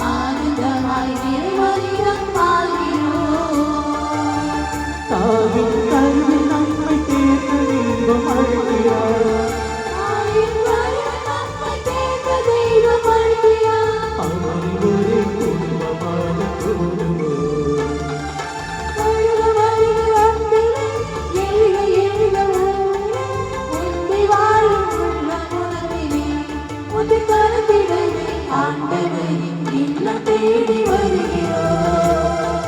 ஆனந்தமாய் நிறை மனிதம் ஆகிறோம். தாயின் கருவில் நம்மை தேர்ந்த தெய்வம் அழைக்கிறார். அவரை ஒரே குடும்பமாக கூடுவோம். ஆண்டவரின் இல்லம் தேடி வருகிறோம்.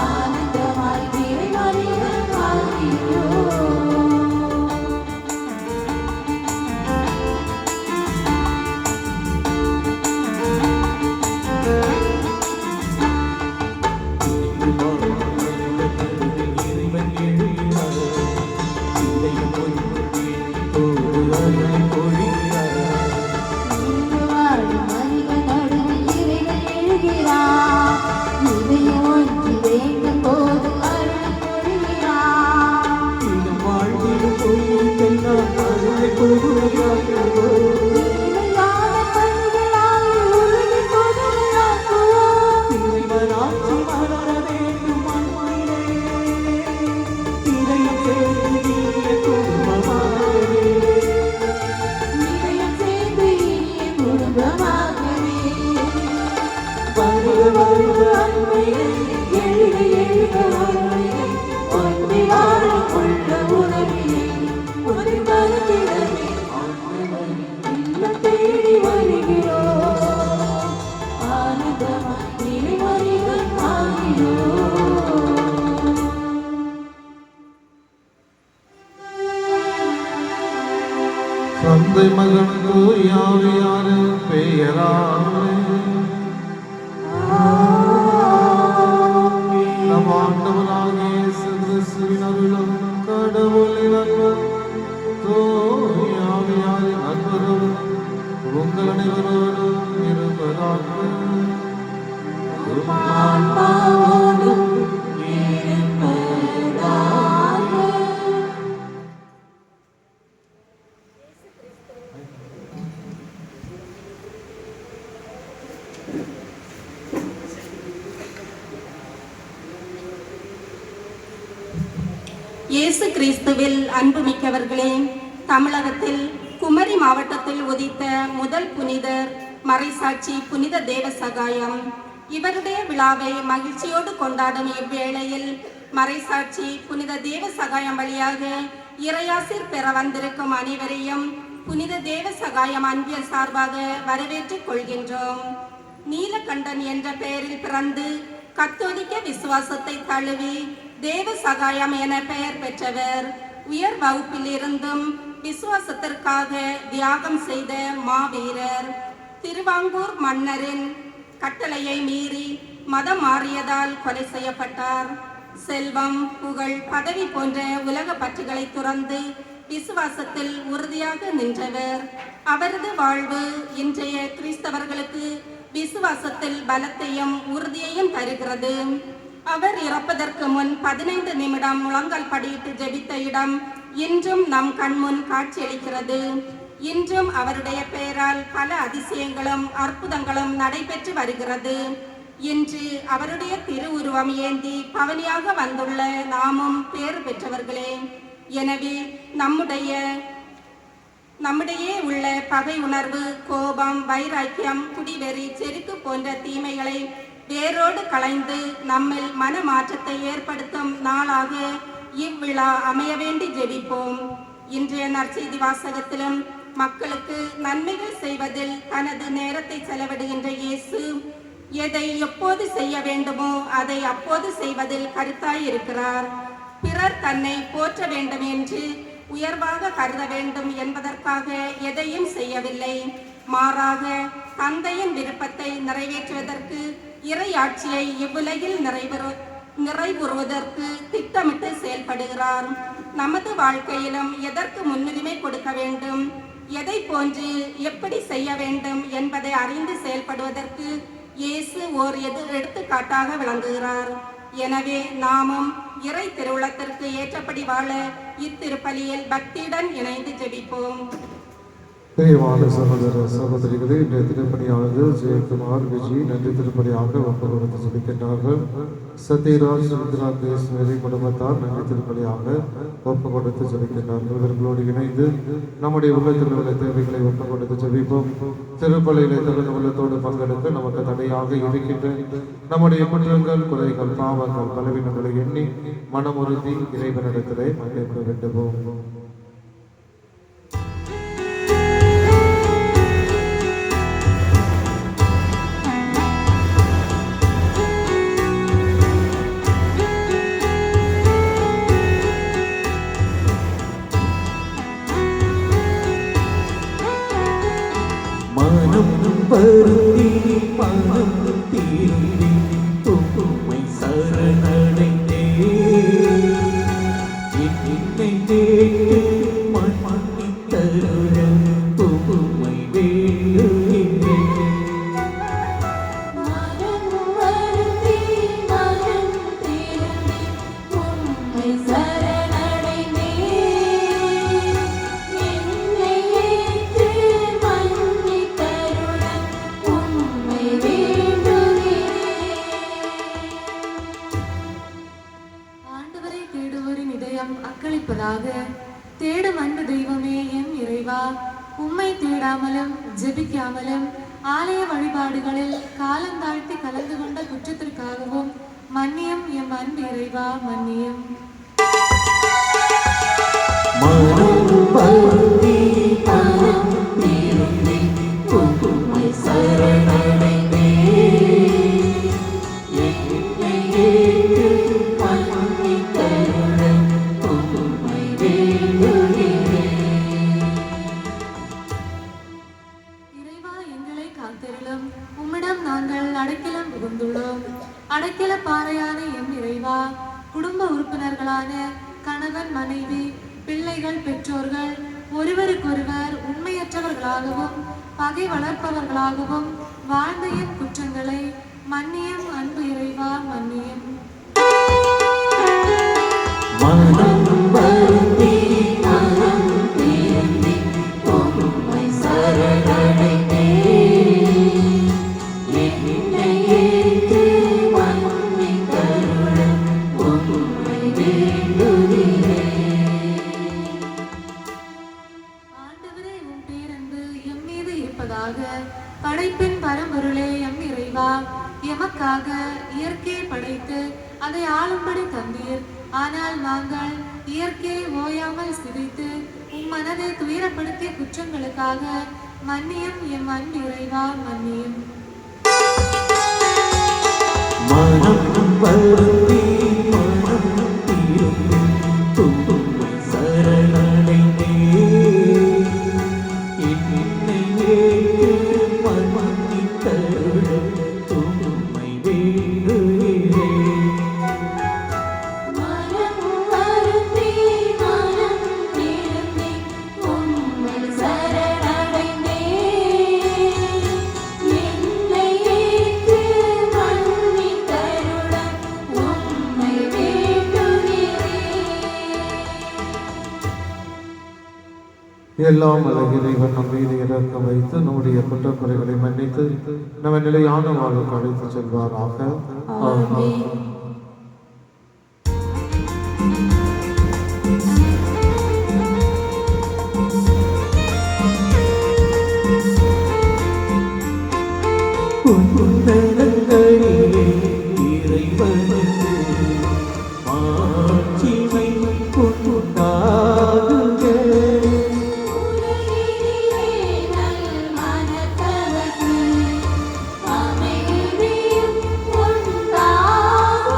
ஆனந்தமாய் நிறை மனிதம் ஆகிறோம். இறைவன் எழுகிறார். இதையும் போது அருளை பொழிகிறார். இடம் வாழ்ந்திடும் பொழுதெல்லாம் அருளை பொழிகிறார். இறைவனாட்சி மலர வேண்டும் மண்ணிலே. இதயம் சேர்ந்து இனிய குடும்பமாகவே. வருக வருக அன்பிலே, எழுக எழுக அன்பிலே, ஒன்றி வாழும் உள்ள உறவிலே, ஒரு மனதிலே ஆண்டவரின் இல்லம் தேடி வருகிறோம். ஆனந்தமாய் நிறை மனிதம் ஆகிறோம். தந்தை மகன் தூய ஆவியாரின் பெயராலே நம் ஆண்டவராகிய இயேசு கிறிஸ்துவின் அருளும் கடவுளின் அன்பும் தூய ஆவியாரின் அன்பும் உங்கள் அனைவரோடும் இருப்பதாக. ஆன்மாவோடும் இருப்பதாக. இயேசு கிறிஸ்துவில் அன்புமிக்கவர்களே, தமிழகத்தில் குமரி மாவட்டத்தில் உதித்த முதல் புனிதர் மறைசாட்சி புனித தேவசகாயம். இவருடைய விழாவை மகிழ்ச்சியோடு கொண்டாடும் இவ்வேளையில் மறைசாட்சி புனித தேவசகாயம் வழியாக இறையாசிர் பெற வந்திருக்கும் அனைவரையும் புனித தேவசகாயம் அன்பியல் சார்பாக வரவேற்றுக் கொள்கின்றோம். நீலகண்டன் என்ற பெயரில் பிறந்து கத்தோலிக்க விசுவாசத்தை தழுவி தேவ சகாயம் என பெயர் பெற்றவர். உயர் வகுப்பில் இருந்தும் விசுவாசத்திற்காக தியாகம் செய்த மாவீரர். திருவாங்கூர் மன்னரின் கட்டளையை மீறி மதம் மாறியதால் கொலை செய்யப்பட்டார். செல்வம், புகழ், பதவி போன்ற உலக பற்றுகளை துறந்து விசுவாசத்தில் உறுதியாக நின்றவர். அவரது வாழ்வு இன்றைய கிறிஸ்தவர்களுக்கு விசுவாசத்தில் பலத்தையும் உறுதியையும் தருகிறது. அவர் இறப்பதற்கு முன் 15 நிமிடம் முழங்கால் படியிட்டு ஜெபித்த இடம் இன்றும் நம் கண்முன் காட்சியளிக்கிறது. இன்றும் அவருடைய பெயரால் பல அதிசயங்களும் அற்புதங்களும் நடைபெற்று வருகிறது. இன்று அவருடைய திருவுருவம் ஏந்தி பவனியாக வந்துள்ள நாமும் பேறு பெற்றவர்களே. எனவே நம்முடைய உள்ள பகை உணர்வு, கோபம், வைராக்கியம், குடிவெறி, செருக்கு போன்ற தீமைகளை வேரோடு களைந்து நம்மில் மனமாற்றத்தை ஏற்படுத்தும் நாளாக இவ்விழா அமைய வேண்டி ஜெபிப்போம். இன்றைய நற்செய்தி வாசகத்திலும் மக்களுக்கு நன்மைகள் செய்வதில் தனது நேரத்தை செலவிடுகின்ற இயேசு எதை எப்போது செய்ய வேண்டுமோ அதை அப்போது செய்வதில் கருத்தாய் இருக்கிறார். பிறர் தன்னை போற்ற வேண்டும் என்று உயர்வாக கருத வேண்டும் என்பதற்காக எதையும் செய்யவில்லை. மாறாக தந்தையின் விருப்பத்தை நிறைவேற்றுவதற்கு, இறையாட்சியை இவ்வுலகில் நிறைவுறுவதற்கு திட்டமிட்டு செயல்படுகிறார். நமது வாழ்க்கையிலும் எதற்கு முன்னுரிமை கொடுக்க வேண்டும், எதை போன்று எப்படி செய்ய வேண்டும் என்பதை அறிந்து செயல்படுவதற்கு இயேசு ஓர் எடுத்துக்காட்டாக விளங்குகிறார். எனவே நாமும் இறை திருவுளத்திற்கு ஏற்றபடி வாழ இத்திருப்பலியில் பக்தியுடன் இணைந்து ஜெபிப்போம். பிரியமான சகோதர சகோதரிகளே, இன்றைய திருப்பணியானது ஜெயக்குமார் விஜய் நன்றி திருப்பணியாக ஒப்புக் கொடுத்து ஜெபிக்கின்றார்கள். சத்யராஜ் ருத்ராகேஸ்வரி குடும்பத்தார் நன்றி திருப்பணியாக ஒப்புக் கொடுத்து ஜெபிக்கின்றார்கள். இவர்களோடு இணைந்து நம்முடைய உள்ளத்தில் உள்ள தேவைகளை ஒப்புக் கொடுத்து ஜெபிப்போம். திருப்பலியிலே தகுந்த உள்ளத்தோடு பங்கெடுக்க நமக்கு தடையாக இருக்கின்ற நம்முடைய குற்றங்கள், குறைகள், பாவங்கள், பலவீனங்களை எண்ணி மனமுறுதி இறைவனிடத்திலே மன்னிப்பு வேண்டுவோம். வருந்தி மனம் தீருந்தி உம்மை சரணடைந்தே என்னை கேட்டு மன்னித்தருள உம்மை வேண்டுகிறேன். மனம் வருந்தி மனம் தீருந்தி உம்மை சரணடைந்தே என்னை ஏற்று மன்னித்தருள உம்மை வேண்டுகிறேன். ஆண்டவரை தேடுவோரின் இதயம் அக்களிப்பதாக. தேடும் அன்பு தெய்வமே எம் இறைவா, உம்மை தேடாமலும் ஜெபிக்காமலும் ஆலய வழிபாடுகளில் காலந்தாழ்த்தி கலந்து கொண்ட குற்றத்திற்காகவும் மன்னியும் எம் அன்பு இறைவா, மன்னியும். மனம் வருந்தி மனம் தீருந்தி உம்மை சரணடைந்தே என்னை ஏற்று மன்னித்தருள உம்மை வேண்டுகிறேன். இறைவா, எங்களை காத்தருளும். உம்மிடம் நாங்கள் அடைக்கலம் புகுந்துள்ளோம். அடைக்கல பாறையான எம் இறைவா, குடும்ப உறுப்பினர்களான கணவன், மனைவி, பிள்ளைகள், பெற்றோர்கள் ஒருவருக்கொருவர் உண்மையற்றவர்களாகவும் பகை வளர்ப்பவர்களாகவும் வாழ்ந்த என் குற்றங்களை மன்னியும் அன்பு இறைவா, மன்னியும். மனம் வருந்தி மனம் தீருந்தி உம்மை சரணடைந்தே என்னை ஏற்று மன்னித்தருள உம்மை வேண்டுகிறேன். ஆண்டவரே, உம் பேரன்பு எம் மீது இருப்பதாக. படைப்பின் பரம்பொருளே எம் இறைவா, எமக்காக இயற்கையை படைத்து அதை ஆளும்படி தந்தீர். ஆனால் நாங்கள் இயற்கையை ஓயாமல் சிதைத்து உம் மனதை துயரப்படுத்திய குற்றங்களுக்காக மன்னியும் எம் அன்பு இறைவா, மன்னியும். மனம் வருந்தி மனம் தீருந்தி உம்மை சரணடைந்தே என்னை ஏற்று மன்னித்தருள உம்மை வேண்டுகிறேன். மனம் வருந்தி மனம் தீருந்தி உம்மை சரணடைந்தே என்னை ஏற்று மன்னித்தருள உம்மை வேண்டுகிறேன். எல்லாம் வல்ல இறைவன் நம் மீது இறக்கம் வைத்து நம்முடைய குற்றக்குறைகளை மன்னித்து நம்ம நிலையான வாழ்வுக்கு அழைத்து செல்வாராக. ஆமென். உன்னதங்களிலே இறைவனுக்கு மாட்சிமை உண்டாகுக. உலகினிலே நல்மனத்தவர்க்கு அமைதியும் உண்டாகுக.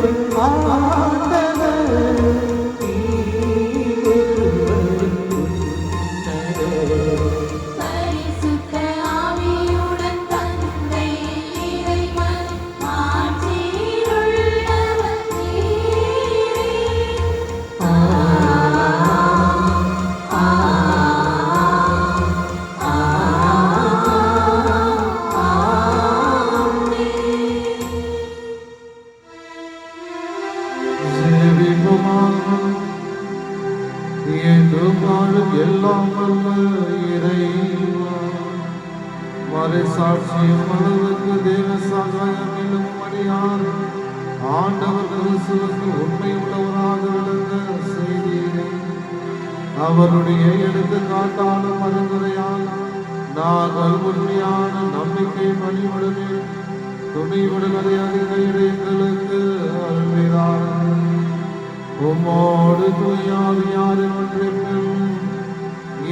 ஆண்டவர் நீ ஒருவர் உன்னதர். பரிசுத்த ஆவியுடன் தந்தை இறைவன் ஆட்சியிலுள்ளவர் நீரே. எல்லாம் வல்ல இறைவா, மறைசாட்சியும் மனதுக்கு தேவ சகாயம் என்னும் மணியார் ஆண்டவர் கிறிஸ்துவுக்கு உண்மை உள்ளவராக விளங்க செய்தீரே. அவருடைய எடுத்துக்காட்டாலும் பரிந்துரையால் நாங்கள் உண்மையான நம்பிக்கை பணிவுடனே துணிவுடன் அதிக எங்களுக்கு அருள்வீராக. உம்மோடு தூயாவியாரின் ஒன்றிற்கும்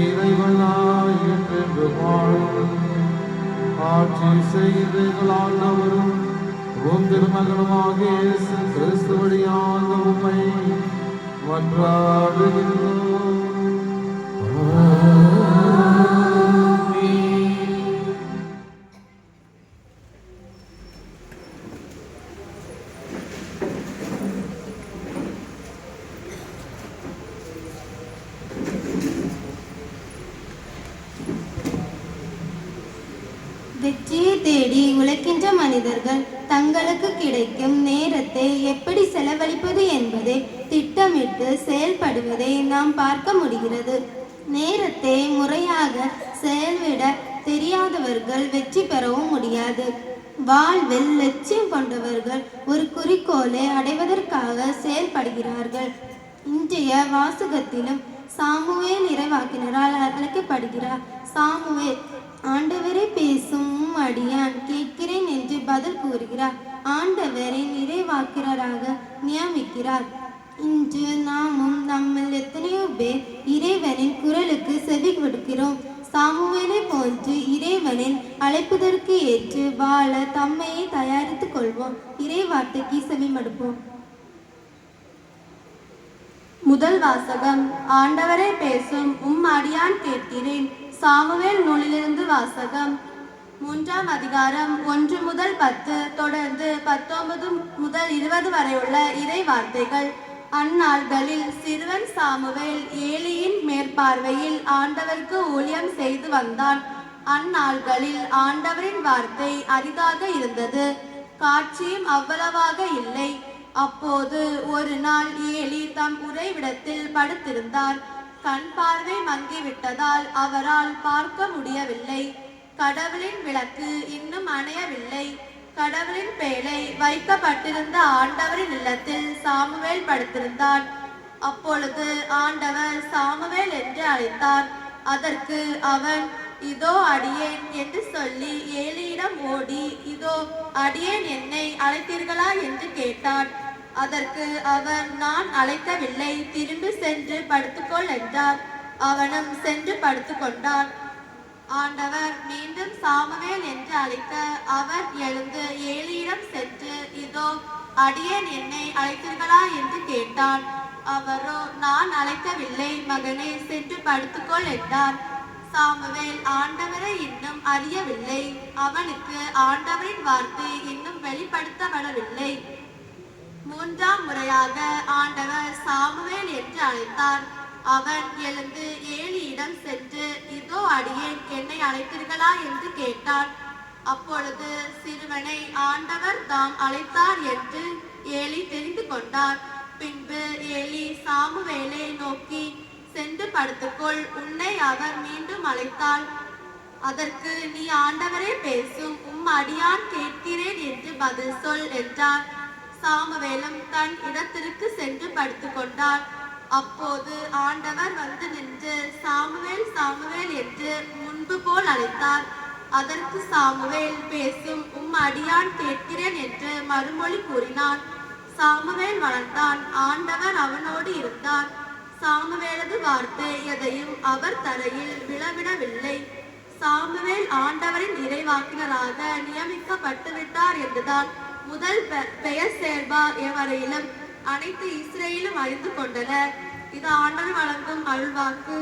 இறைவனாய் என்றென்று வாழும் ஆட்சி செய்கிறீர்கள். அவரும் உம் திருமகனுமாகிய இயேசு கிறிஸ்து வழியாக உம்மை மன்றாடுகின்றோம். வெற்றியை தேடி உழைக்கின்ற மனிதர்கள் தங்களுக்கு கிடைக்கும் நேரத்தை எப்படி செலவழிப்பது என்பதை திட்டமிட்டு செயல்படுவதை நாம் பார்க்க முடிகிறது. நேரத்தை முறையாக செயல்விட தெரியாதவர்கள் வெற்றி பெறவும் முடியாது. வாழ்வில் லட்சியம் கொண்டவர்கள் ஒரு குறிக்கோளை அடைவதற்காக செயல்படுகிறார்கள். இன்றைய வாசகத்திலும் சாமுவேல் இறைவாக்கினரால் அழைக்கப்படுகிறார். சாமுவேல், ஆண்டவரே பேசும் அடியான் கேட்கிறேன் என்று பதில் கூறுகிறார். ஆண்டவரின் இறைவாக்கினராக நியமிக்கிறார். இன்று நாமும் நம்மில் எத்தனையோ பேர் இறைவனின் குரலுக்கு செவி கொடுக்கிறோம். சாமுவேலை போன்று இறைவனின் அழைப்புதற்கு ஏற்று வாழ தம்மையை தயாரித்துக் கொள்வோம். இறைவார்த்தைக்கு செவிமடுப்போம். முதல் வாசகம். ஆண்டவரே பேசும் அடியான் கேட்கிறேன். சாமுவேல் நூலிலிருந்து வாசகம். 3ஆம் அதிகாரம் 1 முதல் 10 தொடர்ந்து 19 முதல் 20 வரை உள்ள இறை வார்த்தைகள். அந்நாள்களில் சிறுவன் சாமுவேல் ஏலியின் மேற்பார்வையில் ஆண்டவருக்கு ஊழியம் செய்து வந்தான். அந்நாள்களில் ஆண்டவரின் வார்த்தை அரிதாக இருந்தது, காட்சியும் அவ்வளவாக இல்லை. அப்போது ஒரு நாள் ஏலி தம் உறைவிடத்தில் படுத்திருந்தார். கண் பார்வை மங்கிவிட்டதால் அவரால் பார்க்க முடியவில்லை. கடவுளின் விளக்கு இன்னும் அணையவில்லை. கடவுளின் பேழை வைக்கப்பட்டிருந்த ஆண்டவரின் இல்லத்தில் சாமுவேல் படுத்திருந்தான். அப்பொழுது ஆண்டவர் சாமுவேல் என்று அழைத்தார். அதற்கு அவன், இதோ அடியேன் என்று சொல்லி ஏலியிடம் ஓடி, இதோ அடியேன், என்னை அழைத்தீர்களா என்று கேட்டான். அதற்கு அவர், நான் அழைக்கவில்லை, திரும்பி சென்று படுத்துக்கொள் என்றார். அவனும் சென்று படுத்துக்கொண்டான். ஆண்டவர் மீண்டும் சாமுவேல் என்று அழைக்க அவர் எழுந்து ஏலியிடம் சென்று, இதோ அடியேன், என்னை அழைத்தீர்களா என்று கேட்டான். அவரோ, நான் அழைக்கவில்லை மகனே, சென்று படுத்துக்கொள் என்றார். சாமுவேல் ஆண்டவரை இன்னும் அறியவில்லை. அவனுக்கு ஆண்டவரின் வார்த்தை இன்னும் வெளிப்படுத்தப்படவில்லை. 3ஆம் முறையாக ஆண்டவர் சாமுவேல் என்று அழைத்தார். அவன் எழுந்து ஏலியிடம் சென்று, இதோ அடியேன், என்னை அழைத்தீர்களா என்று கேட்டான். அப்பொழுது சிறுவனை ஆண்டவர் தாம் அழைத்தார் என்று ஏலி தெரிந்து கொண்டார். பின்பு ஏலி சாமுவேலை நோக்கி, சென்று படுத்துக்கொள், உன்னை அவர் மீண்டும் அழைத்தார். அதற்கு, நீ ஆண்டவரே பேசும் அடியான் கேட்கிறேன் என்று பதில் சொல் என்றார். சாமுவேலும் தன் இடத்திற்கு சென்று படுத்துக்கொண்டார். அப்போது ஆண்டவர் வந்து நின்று, சாமுவேல், சாமுவேல் என்று முன்பு போல் அழைத்தார். அதற்கு சாமுவேல், பேசும் அடியான் கேட்கிறேன் என்று மறுமொழி கூறினான். சாமுவேல் வளர்ந்தான். ஆண்டவர் அவனோடு இருந்தார். சாமுவேலது வார்த்தை எதையும் அவர் தரையில் விழவிடவில்லை. சாமுவேல் ஆண்டவரின் இறைவாக்கினராக நியமிக்கப்பட்டு விட்டார் என்றுதான் முதல் பெயர் சேர்பா எவரையிலும் அனைத்து இஸ்ரேலும் அறிந்து கொண்டனர். இது ஆண்டவர் வழங்கும் அருள்வாக்கு.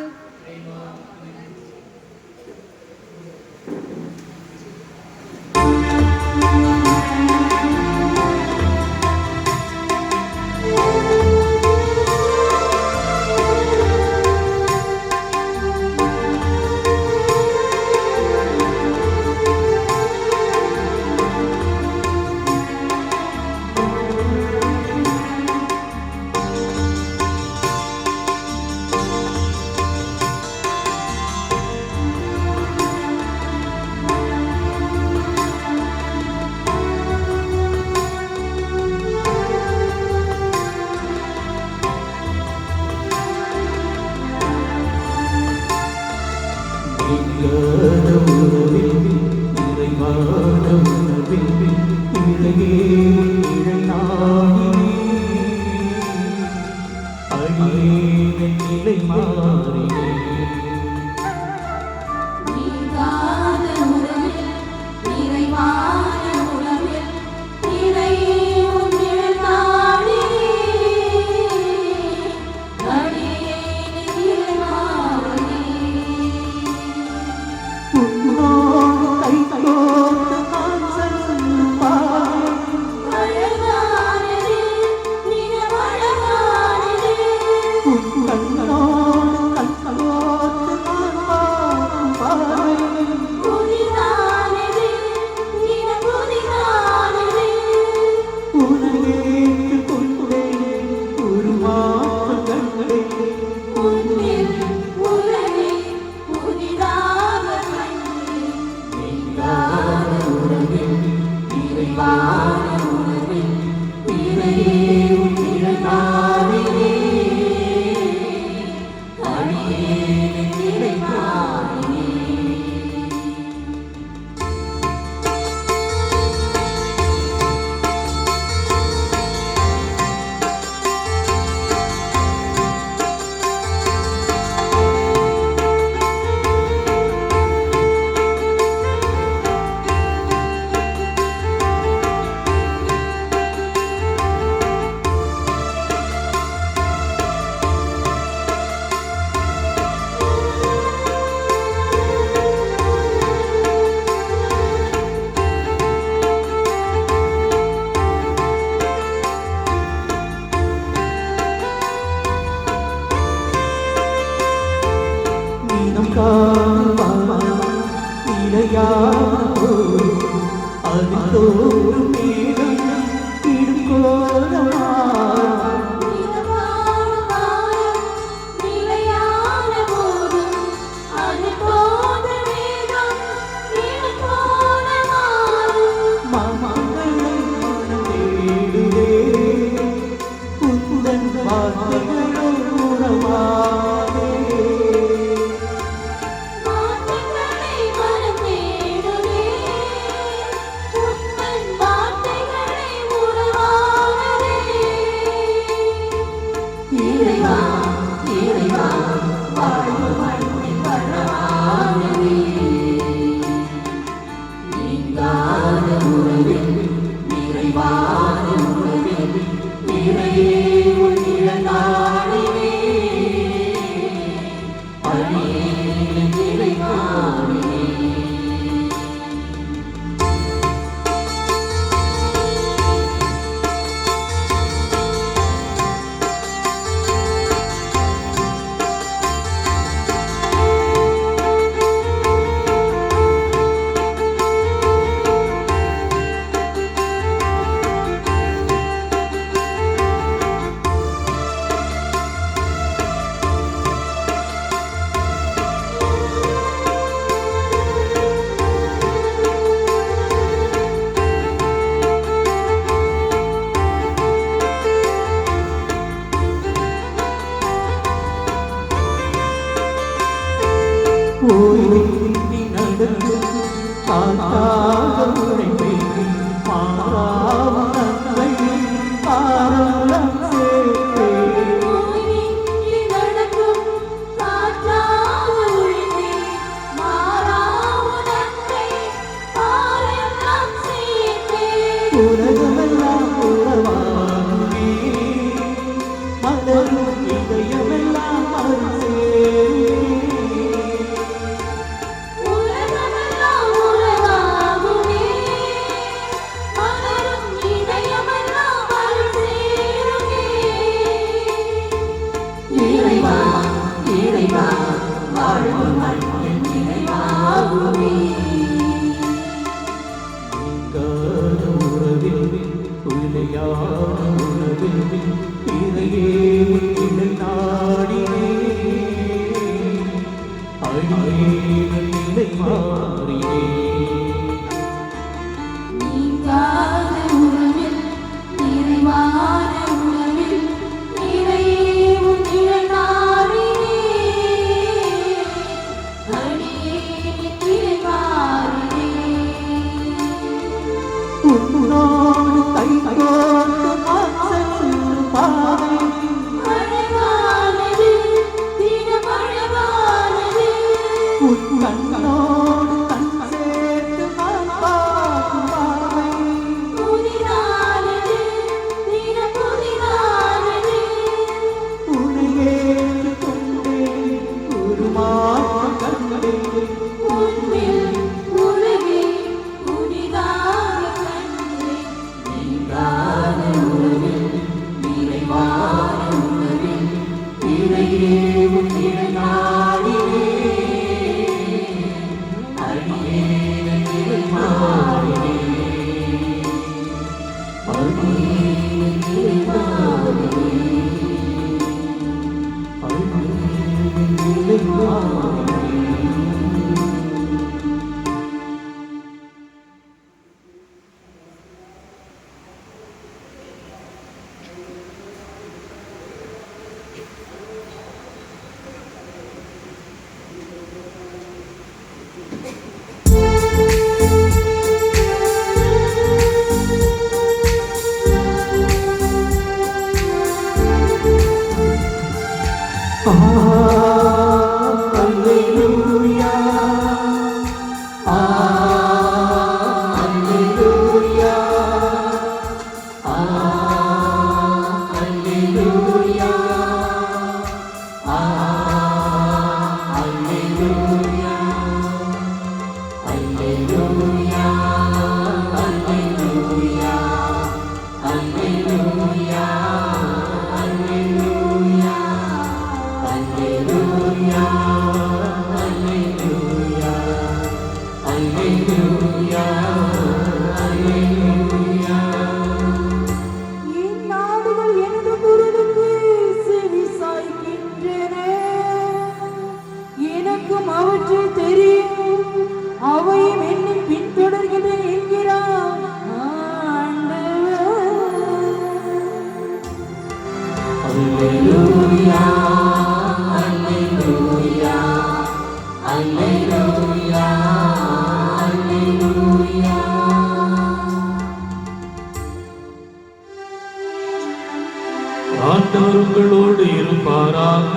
வார்த்தைகளை மனம் தேடுவே, உந்தன் அல்லேலூயா அல்லேலூயா அல்லேலூயா அல்லேலூயா. ஆண்டவர் உங்களோடு இருப்பாராக.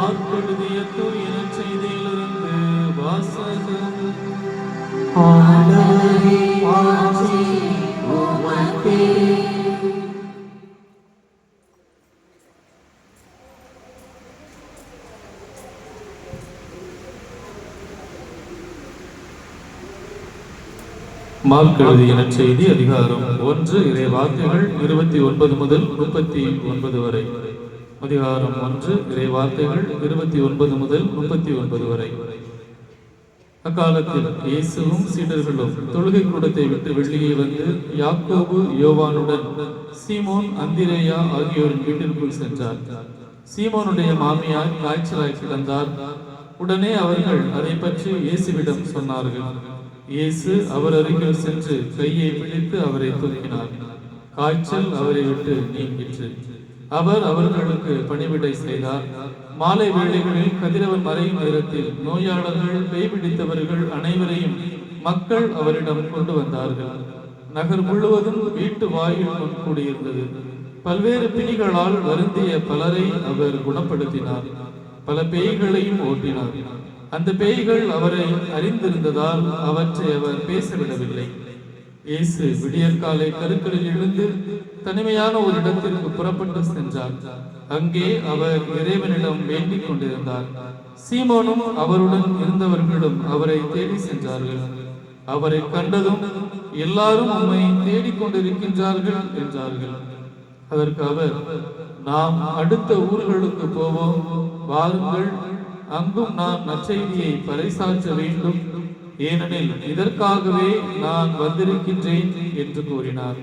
ஆட்கெழுதிய தூய நற்செய்தியிலிருந்து வாசகம். ஆண்டவரே ஆசி உமக்கே. மார்க் எழுதிய நற்செய்தி அதிகாரம் 1 இறை வார்த்தைகள் 29 முதல் 39 வரை. அதிகாரம் 1 இறை வார்த்தைகள் 29 முதல் 39 வரை. அக்காலத்தில் இயேசுவும் சீடர்களும் தொழுகை கூடத்தை விட்டு வெளியே வந்து யாக்கோபு யோவானுடன் சீமோன் அந்திரேயா ஆகியோரின் வீட்டிற்குள் சென்றார். சீமோனுடைய மாமியார் காய்ச்சலாய் கிடந்தார். உடனே அவர்கள் அதை பற்றி இயேசுவிடம் சொன்னார்கள். இயேசு அவர் அருகில் சென்று கையை பிடித்து அவரை தூக்கினார். காய்ச்சல் அவரை விட்டு நீங்கிற்று. அவர் அவர்களுக்கு பணிவிடை செய்தார். மாலை வேளைகளில் கதிரவன் மறையும் நேரத்தில் நோயாளர்கள், பேய் பிடித்தவர்கள் அனைவரையும் மக்கள் அவரிடம் கொண்டு வந்தார்கள். நகர் முழுவதும் வீட்டு வாயில் முன் கூடியிருந்தது. பல்வேறு பிணிகளால் வருந்திய பலரை அவர் குணப்படுத்தினார். பல பேய்களையும் ஓட்டினார். அந்த பேய்கள் அவரை அறிந்திருந்ததால் அவற்றை அவர் பேசவிடவில்லை. இயேசு விடியற்காலை கருக்களில் எழுந்து தனிமையான ஒரு இடத்திற்கு புறப்பட்டு சென்றார். அங்கே அவர் இறைவனிடம் வேண்டிக் கொண்டிருந்தார். சீமோனும் அவருடன் இருந்தவர்களும் அவரை தேடி சென்றார்கள். அவரை கண்டதும் எல்லாரும் உம்மை தேடிக் கொண்டிருக்கின்றார்கள் என்றார்கள். அதற்கு அவர், நாம் அடுத்த ஊர்களுக்கு போவோம், வாருங்கள், அங்கும் நான் நற்செய்தியை பறைசாற்ற வேண்டும், ஏனெனில் இதற்காகவே நான் வந்திருக்கின்றேன் என்று கூறினார்.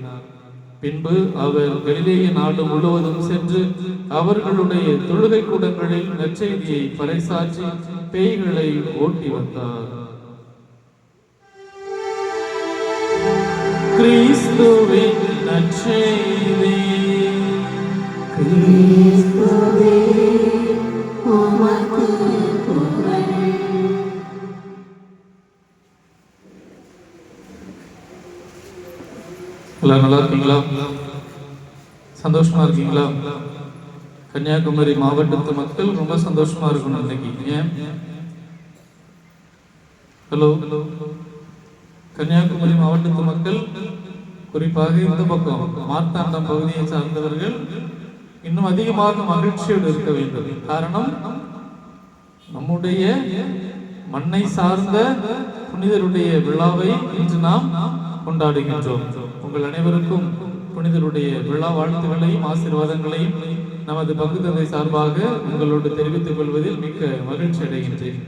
பின்பு அவர் கலிலேய நாடு முழுவதும் சென்று அவர்களுடைய தொழுகை கூடங்களில் நற்செய்தியை பறைசாற்றி பேய்களை ஓட்டி வந்தார். கிறிஸ்துவின் நற்செய்தி. கிறிஸ்துவே உமக்கு புகழ். எல்லாம் நல்லா இருக்கீங்களா? சந்தோஷமா இருக்கீங்களா? கன்னியாகுமரி மாவட்டத்து மக்கள் ரொம்ப சந்தோஷமா இருக்கணும் இன்னைக்கு. ஏன்? ஹலோ, கன்னியாகுமரி மாவட்டத்து மக்கள், குறிப்பாக இந்த பக்கம் மார்த்தாண்டம் பகுதியை சார்ந்தவர்கள் இன்னும் அதிகமாக மகிழ்ச்சியோடு இருக்க வேண்டும். காரணம், நம்முடைய மண்ணை சார்ந்த புனிதருடைய விழாவை இன்று நாம் கொண்டாடுகின்றோம். உங்கள் அனைவருக்கும் புனிதருடைய விழா வாழ்த்துக்களையும் ஆசீர்வாதங்களையும் நமது பங்கு தந்தை சார்பாக உங்களோடு தெரிவித்துக் கொள்வதில் மிக்க மகிழ்ச்சி அடைகின்றேன்.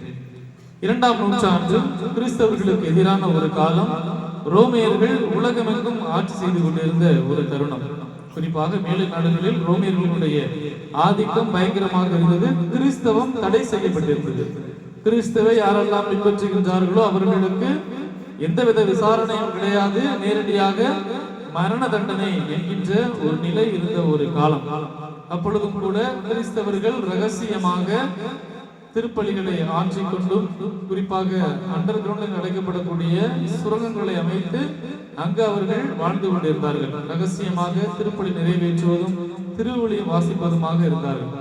2ஆம் நூற்றாண்டு கிறிஸ்தவர்களுக்கு எதிரான ஒரு காலம். ரோமியர்கள் உலகமெங்கும் ஆட்சி செய்து கொண்டிருந்த ஒரு தருணம். குறிப்பாக மேலை நாடுகளில் ரோமியர்களுடைய ஆதிக்கம் பயங்கரமாக இருந்தது. கிறிஸ்தவம் தடை செய்யப்பட்டிருந்தது. கிறிஸ்தவை யாரெல்லாம் பின்பற்றுகின்றார்களோ அவர்களுக்கு எந்தவித விசாரணையும் கிடையாது, நேரடியாக மரண தண்டனை என்கின்ற ஒரு நிலை இருந்த ஒரு காலம். அப்பொழுதும் கூட கிறிஸ்தவர்கள் ரகசியமாக திருப்பலிகளை ஆற்றிக்கொண்டும், குறிப்பாக அண்டர் கிரவுண்டில் அழைக்கப்படக்கூடிய சுரங்கங்களை அமைத்து அங்கு அவர்கள் வாழ்ந்து கொண்டிருந்தார்கள். ரகசியமாக திருப்பலி நிறைவேற்றுவதும் திருவிழியம் வாசிப்பதுமாக இருந்தார்கள்.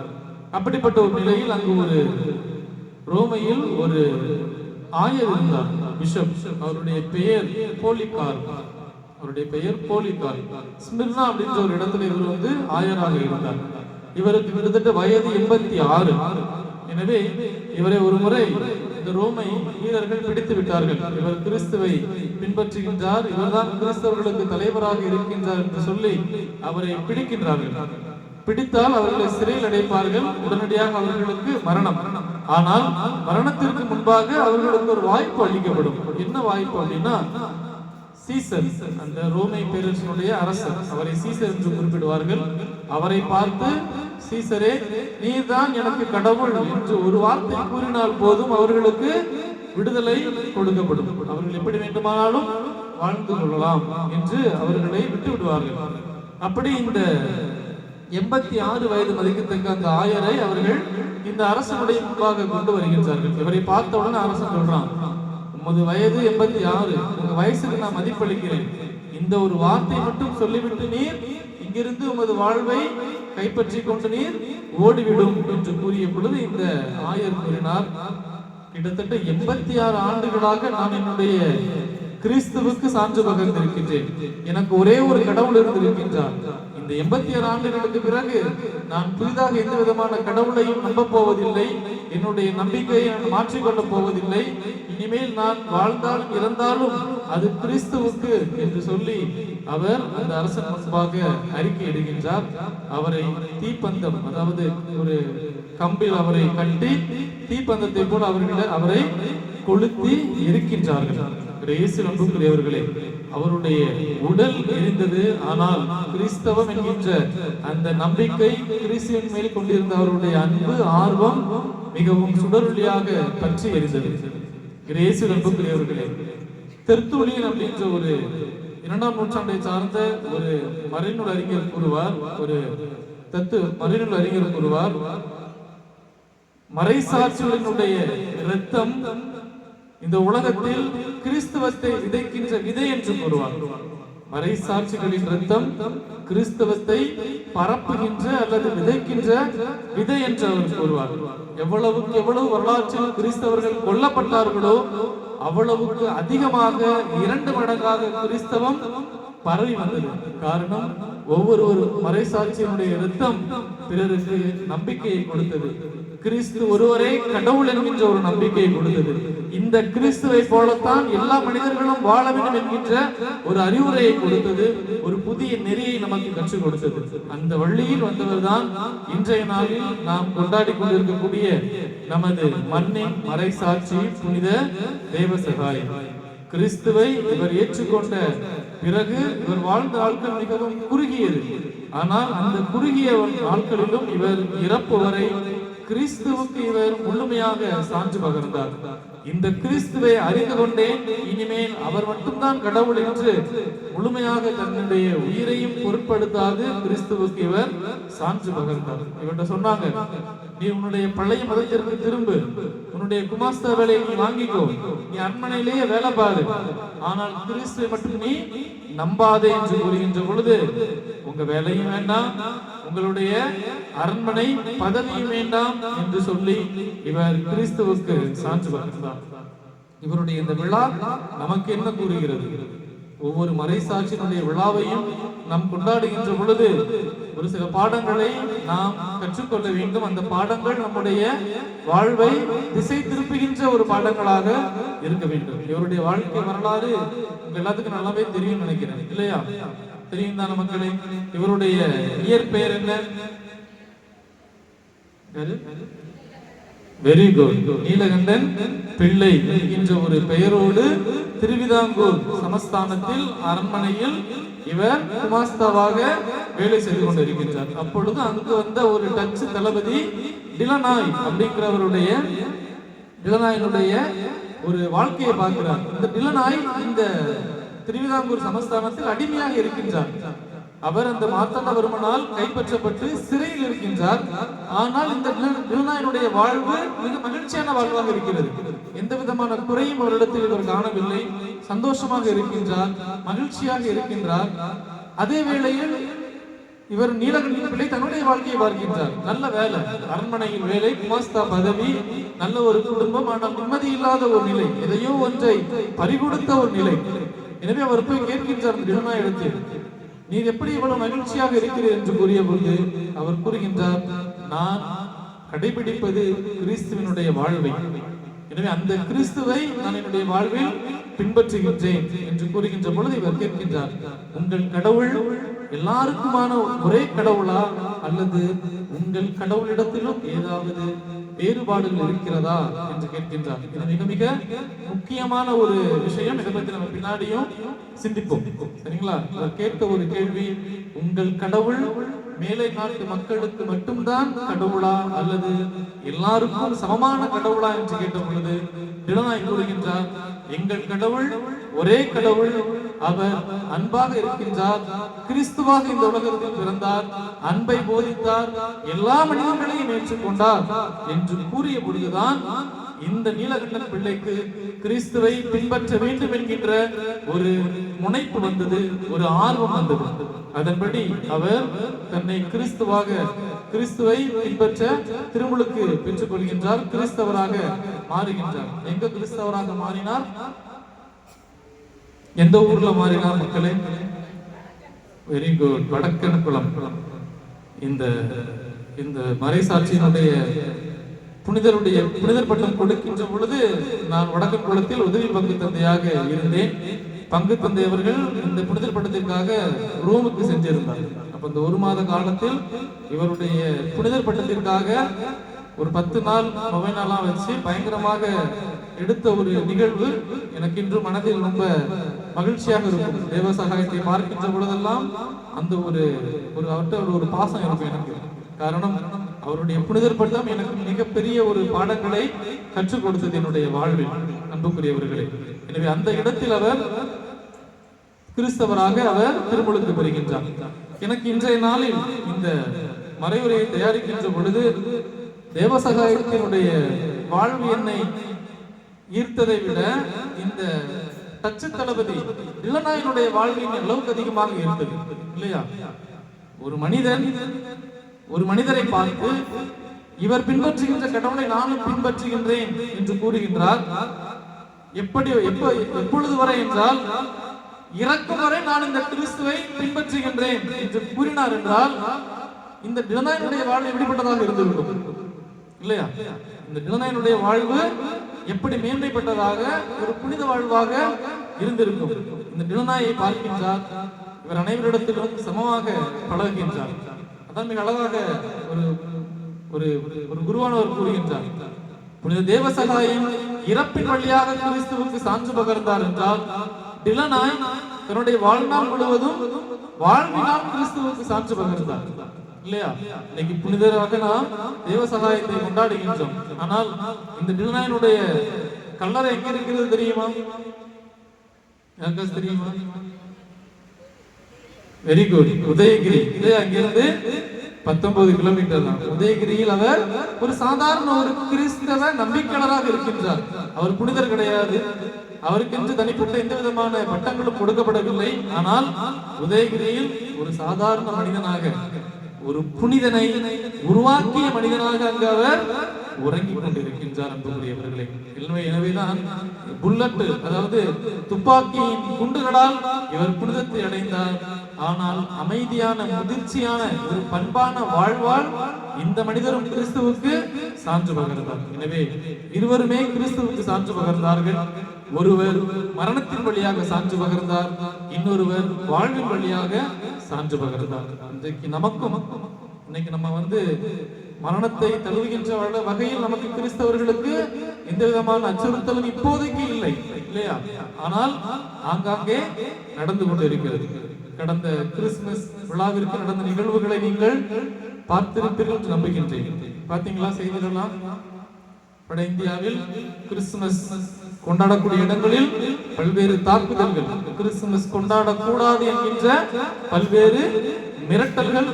அப்படிப்பட்ட ஒரு நிலையில் அங்கு ஒரு ரோமையில் ஒரு ஆயர் இருந்தார், பிஷப். அவருடைய பெயர் போலிகார். அவருடைய பெயர் போலிகார். ஸ்மிர்னா அப்படின்ற ஒரு இடத்துல இவர் வந்து ஆயராக இருந்தார். இவருக்கு கிட்டத்தட்ட வயது 86. எனவே இவரை ஒரு முறை இந்த ரோமை வீரர்கள் பிடித்து விட்டார்கள். இவர் கிறிஸ்துவை பின்பற்றுகின்றார், இவர்தான் கிறிஸ்தவர்களுக்கு தலைவராக இருக்கின்றார் என்று சொல்லி அவரை பிடிக்கின்றார்கள். பிடித்தால் அவர்களை சிறையில் அடைப்பார்கள். உடனடியாக அவர்களுக்கு மரணம். ஆனால் மரணத்திற்கு முன்பாக அவர்களுக்கு ஒரு வாய்ப்பு அளிக்கப்படும். என்ன வாய்ப்பு அப்படின்னா, சீசர், அந்த ரோமை பேரரசனுடைய அரசர், அவரை சீசர் என்று குறிப்பிடுவார்கள். அவரை பார்த்து, சீசரே, நீதான் எனக்கு கடவுள் என்று ஒரு வார்த்தை கூறினால் போதும் அவர்களுக்கு விடுதலை கொடுக்கப்படும். அவர்கள் எப்படி வேண்டுமானாலும் வாழ்ந்து கொள்ளலாம் என்று அவர்களை விட்டு விடுவார்கள். அப்படி இந்த 86 வயது மதிக்கத்தக்க அந்த ஆயரை அவர்கள் இந்த அரசனுடைய முன்பாக கொண்டு வருகின்றார்கள். இவரை பார்த்தவுடன் அரசன் சொல்றான், உமது வயது 86, உங்க வயசுக்கு நான் மதிப்பளிக்கிறேன். இந்த ஒரு வார்த்தை மட்டும் சொல்லிவிட்டு நீர் இங்கிருந்து உமது வாழ்வை கைப்பற்றி கொண்டு நீர் ஓடிவிடும் என்று கூறிய பொழுது இந்த ஆயர் கூறினார், கிட்டத்தட்ட 86 ஆண்டுகளாக நான் என்னுடைய கிறிஸ்துவுக்கு சான்று பகர்ந்திருக்கின்றேன். எனக்கு ஒரே ஒரு கடவுள் இருந்திருக்கின்றார். இந்த 86 ஆண்டுகளுக்கு பிறகு நான் புதிதாக எந்த விதமான கடவுளையும் நம்ப போவதில்லை. என்னுடைய நம்பிக்கையை நான் மாற்றிக்கொள்ளப் போவதில்லை. இனிமேல் நான் வாழ்ந்தாலும் இறந்தாலும் அது கிறிஸ்துவுக்கு என்று சொல்லி அவர் அந்த அரசன் முன்பாக அறிக்கை இடுகின்றார். அவரை தீப்பந்தம், அதாவது ஒரு கம்பில் அவரை கட்டி தீப்பந்தத்தை போல அவரை கொளுத்தி எரிக்கின்றார்கள். இயேசு அன்புக்குரியவர்களே, அவருடைய உடல் எரிந்தது, ஆனால் கிறிஸ்தவம் என்கின்ற அந்த நம்பிக்கை, கிறிஸ்துவின் மேல் கொண்டிருந்த அவருடைய அன்பு, ஆர்வம் மிகவும் சுடரொளியாக பற்றி எரிந்தது. இயேசு அன்புக்குரியவர்களே, தெர்த்துலியன் அப்படின்ற ஒரு 2ஆம் நூற்றாண்டை சார்ந்த ஒரு மறைநூல் அறிஞர் கூறுவார், மறைநூல் அறிஞர் கூறுவார், மறைசாட்சிகளினுடைய இரத்தம் இந்த உலகத்தில் கிறிஸ்தவத்தை விதைக்கின்ற விதை என்று கூறுவார். மறைசாட்சிகளின் இரத்தம் கிறிஸ்தவத்தை பரப்புகின்ற அல்லது விதைக்கின்ற விதை என்று அவர் கூறுவார். எவ்வளவுக்கு எவ்வளவு வரலாற்றில் கிறிஸ்தவர்கள் கொல்லப்பட்டார்களோ அவ்வளவுக்கு அதிகமாக 2 மடங்காக கிறிஸ்தவம் பரவி வந்தது. காரணம், ஒவ்வொரு மறைசாட்சியினுடைய இரத்தம் பிறருக்கு நம்பிக்கையை கொடுத்தது. கிறிஸ்து ஒருவரே கடவுள் என்கின்ற ஒரு நம்பிக்கையை கொடுத்தது. இந்த கிறிஸ்துவை போலத்தான் எல்லா மனிதர்களும் வாழ வேண்டும் என்கின்ற ஒரு அறிவுரையை கொடுத்தது. ஒரு புதிய நெறியை நமக்கு கற்றுக் கொடுத்தது. அந்த வழியில் வந்தவர் தான் இன்றைய நாளில் நாம் கொண்டாடி கொண்டிருக்கக்கூடிய நமது மண்ணின் மறைசாட்சி புனித தேவசகாய். கிறிஸ்துவை இவர் ஏற்றுக்கொண்ட பிறகு இவர் வாழ்ந்த நாட்கள் மிகவும் குறுகியது. ஆனால் அந்த குறுகிய நாட்களிலும் இவர் இறப்பு வரை கிறிஸ்துவுக்கு இவர் முழுமையாக சான்று பகர்ந்தார். இந்த கிறிஸ்துவை அறிந்து கொண்டேன், இனிமேல் அவர் மட்டும்தான் கடவுள் என்று முழுமையாக தன்னுடைய உயிரையும் பொருட்படுத்தாது கிறிஸ்துவுக்கு இவர் சான்று பகர்ந்தார். இவர்கிட்ட சொன்னாங்க, நீ உன்னுடைய பழைய மதத்திற்கு திரும்பு, உன்னுடைய குமாஸ்தா வேலையை நீ வாங்கிக்கோ, நீ அரண்மனையிலேயே வேலை பாரு, ஆனால் கிறிஸ்துவை மட்டும் நீ நம்பாதே என்று கூறுகின்ற பொழுது, உங்க வேலையும் வேண்டாம், உங்களுடைய அரண்மனை பதவியும் வேண்டாம் என்று சொல்லி இவர் கிறிஸ்துவுக்கு சான்று பகர்ந்தார். இவருடைய இந்த விழா நமக்கு என்ன கூறுகிறது? ஒவ்வொரு மறைசாட்சியினுடைய விழாவையும் நாம் கொண்டாடுகின்ற பொழுது ஒரு சில பாடங்களை நாம் கற்றுக்கொள்ள வேண்டும். அந்த பாடங்கள் நம்முடைய வாழ்வை திசை திருப்புகின்ற ஒரு பாடங்களாக இருக்க வேண்டும். இவருடைய வாழ்க்கை வரலாறு உங்க எல்லாத்துக்கும் நல்லாவே தெரியும் நினைக்கிறேன், இல்லையா? தெரியும் தான மக்களே? இவருடைய இயற்பெயர் என்ன? வெரி குட், நீலகண்டன் பிள்ளை என்கின்ற ஒரு பெயரோடு திருவிதாங்கூர் சமஸ்தானத்தில் அரண்மனையில் இவர் குமாஸ்தாவாக வேலை செய்து கொண்டிருக்கின்றார். அப்பொழுது அங்கு வந்த ஒரு டச்சு தளபதி டிலனாய் அப்படிங்கிறவருடைய டிலனாயினுடைய ஒரு வாழ்க்கையை பார்க்கிறார். இந்த டிலனாய் இந்த திருவிதாங்கூர் சமஸ்தானத்தில் அடிமையாக இருக்கின்றார். அவர் அந்த மார்த்தாண்டவர்மனால் கைப்பற்றப்பட்டு சிறையில் இருக்கின்றார். ஆனால் இந்த டிலனாயினுடைய வாழ்வு மிக மகிழ்ச்சியான வாழ்வாக இருக்கிறது. எந்த விதமான குறையும் அவரிடத்தில் இவர் காணவில்லை. சந்தோஷமாக இருக்கின்றார், மகிழ்ச்சியாக இருக்கின்றார். அதே வேளையில் இவர் நீலகண்டன் பிள்ளை தன்னுடைய வாழ்க்கையை பார்க்கின்றார். நல்ல வேலை, அரண்மனையில் வேலை, குமாஸ்தா பதவி, நல்ல ஒரு குடும்பம், ஆனால் நிம்மதி இல்லாத ஒரு நிலை, எதையோ ஒன்றை பறிகொடுத்த ஒரு நிலை. எனவே அவர் போய் கேட்கின்றார் டிலனாய் இடத்தில், நீர் எப்படி இவ்வளவு மகிழ்ச்சியாக இருக்கிறீர் என்று கூறிய பொழுது அவர் கூறுகின்றார், நான் கடைபிடிப்பது கிறிஸ்துவனுடைய வாழ்வை, எனவே அந்த கிறிஸ்துவை நான் என்னுடைய வாழ்வில் பின்பற்றுகின்றேன் என்று கூறுகின்ற பொழுது இவர் கேட்கின்றார், உங்கள் கடவுள் எல்லாருக்குமான ஒரே கடவுளா, அல்லது உங்கள் கடவுளிடத்திலும் ஏதாவது வேறுபாடுகள் இருக்கிறதா என்று கேட்கின்றார். இது மிக மிக முக்கியமான ஒரு விஷயம். இதை பற்றி நம்ம பின்னாடியும் சிந்திப்போம், சரிங்களா? கேட்க ஒரு கேள்வி, உங்கள் கடவுள் மேலை நாட்டு மக்களுக்கு மட்டும்தான் கடவுளா அல்லது எல்லாருக்கும் சமமான கடவுளா என்று கேட்ட பொழுது திலனாய் கூறுகின்றார், எங்கள் கடவுள் ஒரே கடவுள், அவர் அன்பாக இருக்கின்றார், கிறிஸ்துவாக இந்த உலகத்தில் பிறந்தார், அன்பை போதித்தார், எல்லா மனிதர்களையும் ஏற்றுக்கொண்டார் என்று கூறிய பொழுதுதான் இந்த நீலகண்டன் பிள்ளைக்கு கிறிஸ்துவை பின்பற்ற வேண்டும் என்கின்ற ஒரு முனைப்பு வந்தது, ஒரு ஆர்வம் வந்தது. அதன்படி அவர் தன்னை கிறிஸ்துவை பின்பற்ற திருமுழுக்கு பெற்றுக் கொள்கின்றார், கிறிஸ்தவராக மாறுகின்றார். எங்க கிறிஸ்தவராக மாறினார்? எந்த ஊர்ல மாறினார் மக்களே? Very good, Vadakkankulam. இந்த மறைசாட்சியினுடைய புனிதர் பட்டம் கொடுக்கின்ற பொழுது நான் வடக்கன் குளத்தில் உதவி பங்கு தந்தையாக இருந்தேன். பங்கு தந்தை அவர்கள் இந்த புனிதர் பட்டத்திற்காக ரோமுக்கு சென்றிருந்தார். அப்ப இந்த 1 மாத காலத்தில் இவருடைய புனிதர் பட்டத்திற்காக ஒரு 10 நாள் நோவைனாலாம் வச்சு பயங்கரமாக எடுத்த ஒரு நிகழ்வு எனக்கு இன்று மனதில் ரொம்ப மகிழ்ச்சியாக இருக்கும். தேவ சகாயத்தை பார்க்கின்ற பொழுதெல்லாம் அந்த அவர்கிட்ட ஒரு பாசம் இருக்கும் எனக்கு. காரணம், அவருடைய புனிதர் பட்டம் எனக்கு மிகப்பெரிய ஒரு பாடங்களை கற்றுக் கொடுத்தது என்னுடைய வாழ்வில், அன்புக்குரியவர்களே. எனவே அந்த இடத்தில் அவர் கிறிஸ்தவராக அவர் திருமுழுக்கு பெறுகின்றார். எனக்கு இன்றைய நாளில் இந்த மறைவுரையை தயாரிக்கின்ற பொழுது தேவசகாயத்தினுடைய வாழ்வு என்னை ஈர்த்ததை விட இந்த டச்சு தளபதி இளநாயனுடைய வாழ்வின் அளவுக்கு அதிகமாக ஈர்த்தது இல்லையா? ஒரு மனிதரை பார்த்து இவர் பின்பற்றுகின்ற கடவுளை நானும் பின்பற்றுகின்றேன் என்று கூறுகின்றார். எப்பொழுது வரை என்றால், இறக்கும் வரை நான் இந்த கிறிஸ்துவை பின்பற்றுகின்றேன் என்று கூறினார் என்றால், இந்த டிலனாயனுடைய வாழ்வு எப்படிப்பட்டதாக இருந்திருக்கும் இல்லையா? இந்த டிலனாயனுடைய வாழ்வு எப்படி மேன்மைப்பட்டதாக, ஒரு புனித வாழ்வாக இருந்திருக்கும். இந்த டிலனாயை பார்க்கின்றார், இவர் அனைவரிடத்திலும் சமமாக பழகுகின்றார். அதான் மிக அழகாக ஒரு குருவானவர் கூறுகின்றார், புனித தேவசகாயம் இறப்பின் வழியாக கிறிஸ்துவுக்கு சான்று பகர்ந்தார் என்றால், டிலனாய் தன்னுடைய வாழ்நாள் முழுவதும் வாழ்வினால் கிறிஸ்துவுக்கு சான்று பகர்ந்தார் இல்லையா? இன்னைக்கு புனிதராக நாம் தேவசகாயத்தை கொண்டாடுகின்றோம். ஆனால் இந்த டிலனாயினுடைய கல்லறை எங்க இருக்கிறது தெரியுமா? யாருக்காச்சும் தெரியுமா? Very good, Udayagiri. அங்கிருந்து 19 கிலோமீட்டர் தான். உதயகிரியில் அவர் ஒரு சாதாரண ஒரு கிறிஸ்தவ நம்பிக்கையாளராக இருக்கின்றார். அவர் புனிதர் கிடையாது, அவருக்கென்று தனிப்பட்ட எந்த விதமான பட்டங்களும் கொடுக்கப்படவில்லை. ஆனால் உதயகிரியில் ஒரு சாதாரண மனிதனாக, ஒரு புனிதனை உருவாக்கிய மனிதனாக அங்கு அவர் உறங்கிக் கொண்டிருக்கின்றார். அன்புக்குரியவர்களே, எனவேதான் புல்லட், அதாவது துப்பாக்கியின் குண்டுகளால் இவர் புனிதத்தை அடைந்தார். ஆனால் அமைதியான, முதிர்ச்சியான, ஒரு பண்பான வாழ்வால் இந்த மனிதரும் கிறிஸ்துவுக்கு சான்று பகர்ந்தார். எனவே இருவருமே கிறிஸ்துவுக்கு சான்று பகர்ந்தார்கள். ஒருவர் மரணத்தின் வழியாக சான்று பகர்ந்தார், இன்னொருவர் வாழ்வின் வழியாக சான்று பகர்ந்தார். இன்னைக்கு நம்ம மரணத்தை தழுவுகின்ற வகையில் நமக்கு கிறிஸ்தவர்களுக்கு எந்த விதமான அச்சுறுத்தலும் இப்போதைக்கு இல்லை இல்லையா? ஆனால் ஆங்காங்கே நடந்து கொண்டு இருக்கிறது. கடந்த கிறிஸ்துமஸ் விழாவிற்கு நடந்த நிகழ்வுகளை நீங்கள் பார்த்திருப்பீர்கள் என்று நம்புகின்றேன். பாத்தீங்களா செய்திகளெல்லாம்? வட இந்தியாவில் கிறிஸ்துமஸ் கொண்டாடக்கூடிய இடங்களில் பல்வேறு தாக்குதல்கள், கிறிஸ்துமஸ் கொண்டாடக்கூடாது என்கின்ற பல்வேறு மிரட்டல்கள்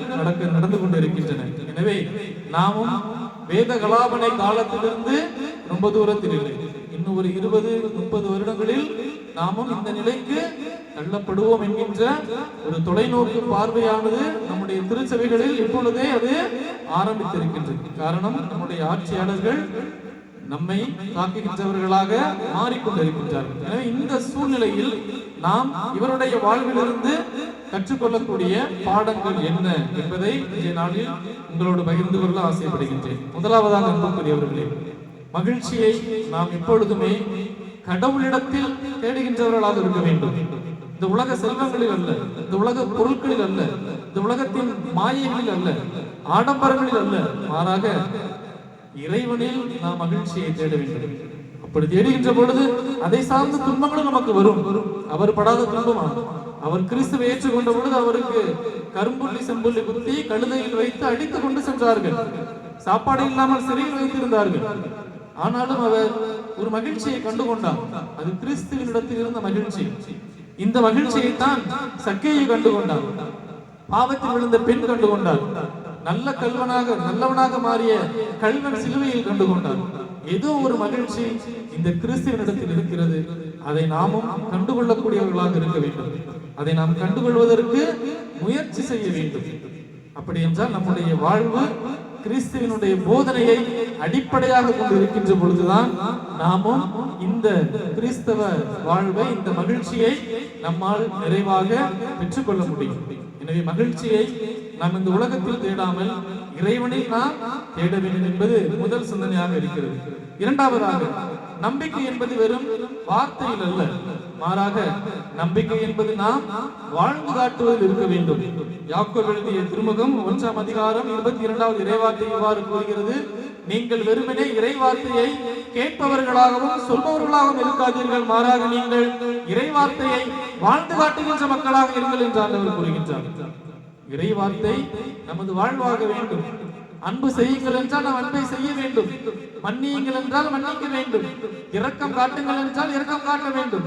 நடந்து கொண்டிருக்கின்றன. எனவே நாமும் வேத கலாபனை காலத்திலிருந்து ரொம்ப தூரத்தில் இல்லை, இன்னும் ஒரு 20-30 வருடங்களில் நாமும் இந்த நிலைக்கு தள்ளப்படுவோம் என்கின்ற ஒரு தொலைநோக்கு பார்வையானது நம்முடைய திருச்சபைகளில் இப்பொழுதே அது ஆரம்பித்திருக்கின்றது. காரணம், நம்முடைய ஆட்சியாளர்கள் நம்மை தாக்குகின்றவர்களாக மாறிக்கொண்டிருக்கின்றார்கள். எனவே இந்த சூழ்நிலையில் நாம் இவருடைய வாழ்விலிருந்து கற்றுக்கொள்ளக்கூடிய பாடங்கள் என்ன என்பதை இன்றைய நாளில் உங்களோடு பகிர்ந்து கொள்ள ஆசைப்படுகின்றேன். முதலாவதாக அன்புக்குரியவர்களே, மகிழ்ச்சியை நாம் எப்பொழுதுமே கடவுளிடத்தில் தேடுகின்றவர்களாக இருக்க வேண்டும். இந்த உலக செல்வங்களில் அல்ல, இந்த உலக பொருட்களில் அல்ல, இந்த உலகத்தின் மாயைகளில் அல்ல, ஆடம்பரங்களில் அல்ல, மாறாக இறைவனில் நாம் மகிழ்ச்சியை தேட வேண்டும். அப்படி தேடுகின்ற பொழுது அதை சார்ந்த துன்பங்களும் நமக்கு வரும். அவர் படாத துன்பமா? அவர் கிறிஸ்துவை ஏற்றுக்கொண்ட பொழுது அவருக்கு கரும்புள்ளி செம்புள்ளி குத்தி கழுதையில் வைத்து அடித்து கொண்டு சென்றார்கள். சாப்பாடு இல்லாமல் சிறையில் வைத்திருந்தார்கள். ஆனாலும் அவர் ஒரு மகிழ்ச்சியை கண்டுகொண்டார். அது கிறிஸ்துவினிடத்தில் இருந்த மகிழ்ச்சி. இந்த மகிழ்ச்சியை தான் சக்கேயு கண்டுகொண்டார். பாவத்தில் விழுந்த பெண் கண்டுகொண்டார். நல்லவனாக மாறிய கல்வன் சிலுவையில் கண்டுகொண்டார். ஏதோ ஒரு மகிழ்ச்சி இந்த கிறிஸ்துவனிடத்தில் இருக்கிறது. அதை நாமும் கண்டுகொள்ளக்கூடியவர்களாக இருக்க வேண்டும். அதை நாம் கண்டுகொள்வதற்கு முயற்சி செய்ய வேண்டும். அப்படி என்றால் நம்முடைய வாழ்வு கிறிஸ்துவனுடைய போதனையை அடிப்படையாக கொண்டு இருக்கின்ற பொழுதுதான் நாமும் இந்த கிறிஸ்தவ வாழ்வை, இந்த மகிழ்ச்சியை நம்மால் நிறைவாக பெற்றுக்கொள்ள முடியும். எனவே மகிழ்ச்சியை நாம் இந்த உலகத்தில் தேடாமல் இறைவனில் நாம் தேட வேண்டும் என்பது முதல் சிந்தனையாக இருக்கிறது. இரண்டாவதாக, நம்பிக்கை என்பது வெறும் வார்த்தையில் அல்ல, மாறாக நம்பிக்கை என்பது நாம் வாழ்ந்து காட்டுவதில் இருக்க வேண்டும். யாக்கோபு எழுதிய திருமுகம் 1ஆம் அதிகாரம் 22வது இறைவார்த்தை இவ்வாறு கூறுகிறது: நீங்கள் வெறுமனே இறைவார்த்தையை கேட்பவர்களாகவும் சொல்பவர்களாகவும் இருக்காதீர்கள், மாறாக நீங்கள் இறைவார்த்தையை வாழ்ந்து காட்டுகின்ற மக்களாக இருங்கள் என்று ஆண்டவர் கூறுகின்றார். இறைவார்த்தை நமது வாழ்வாக வேண்டும். அன்பு செய்யுங்கள் என்றால் நாம் அன்பை செய்ய வேண்டும். மன்னியுங்கள் என்றால் மன்னிக்க வேண்டும். இரக்கம் காட்டுங்கள் என்றால் இரக்கம் காட்ட வேண்டும்.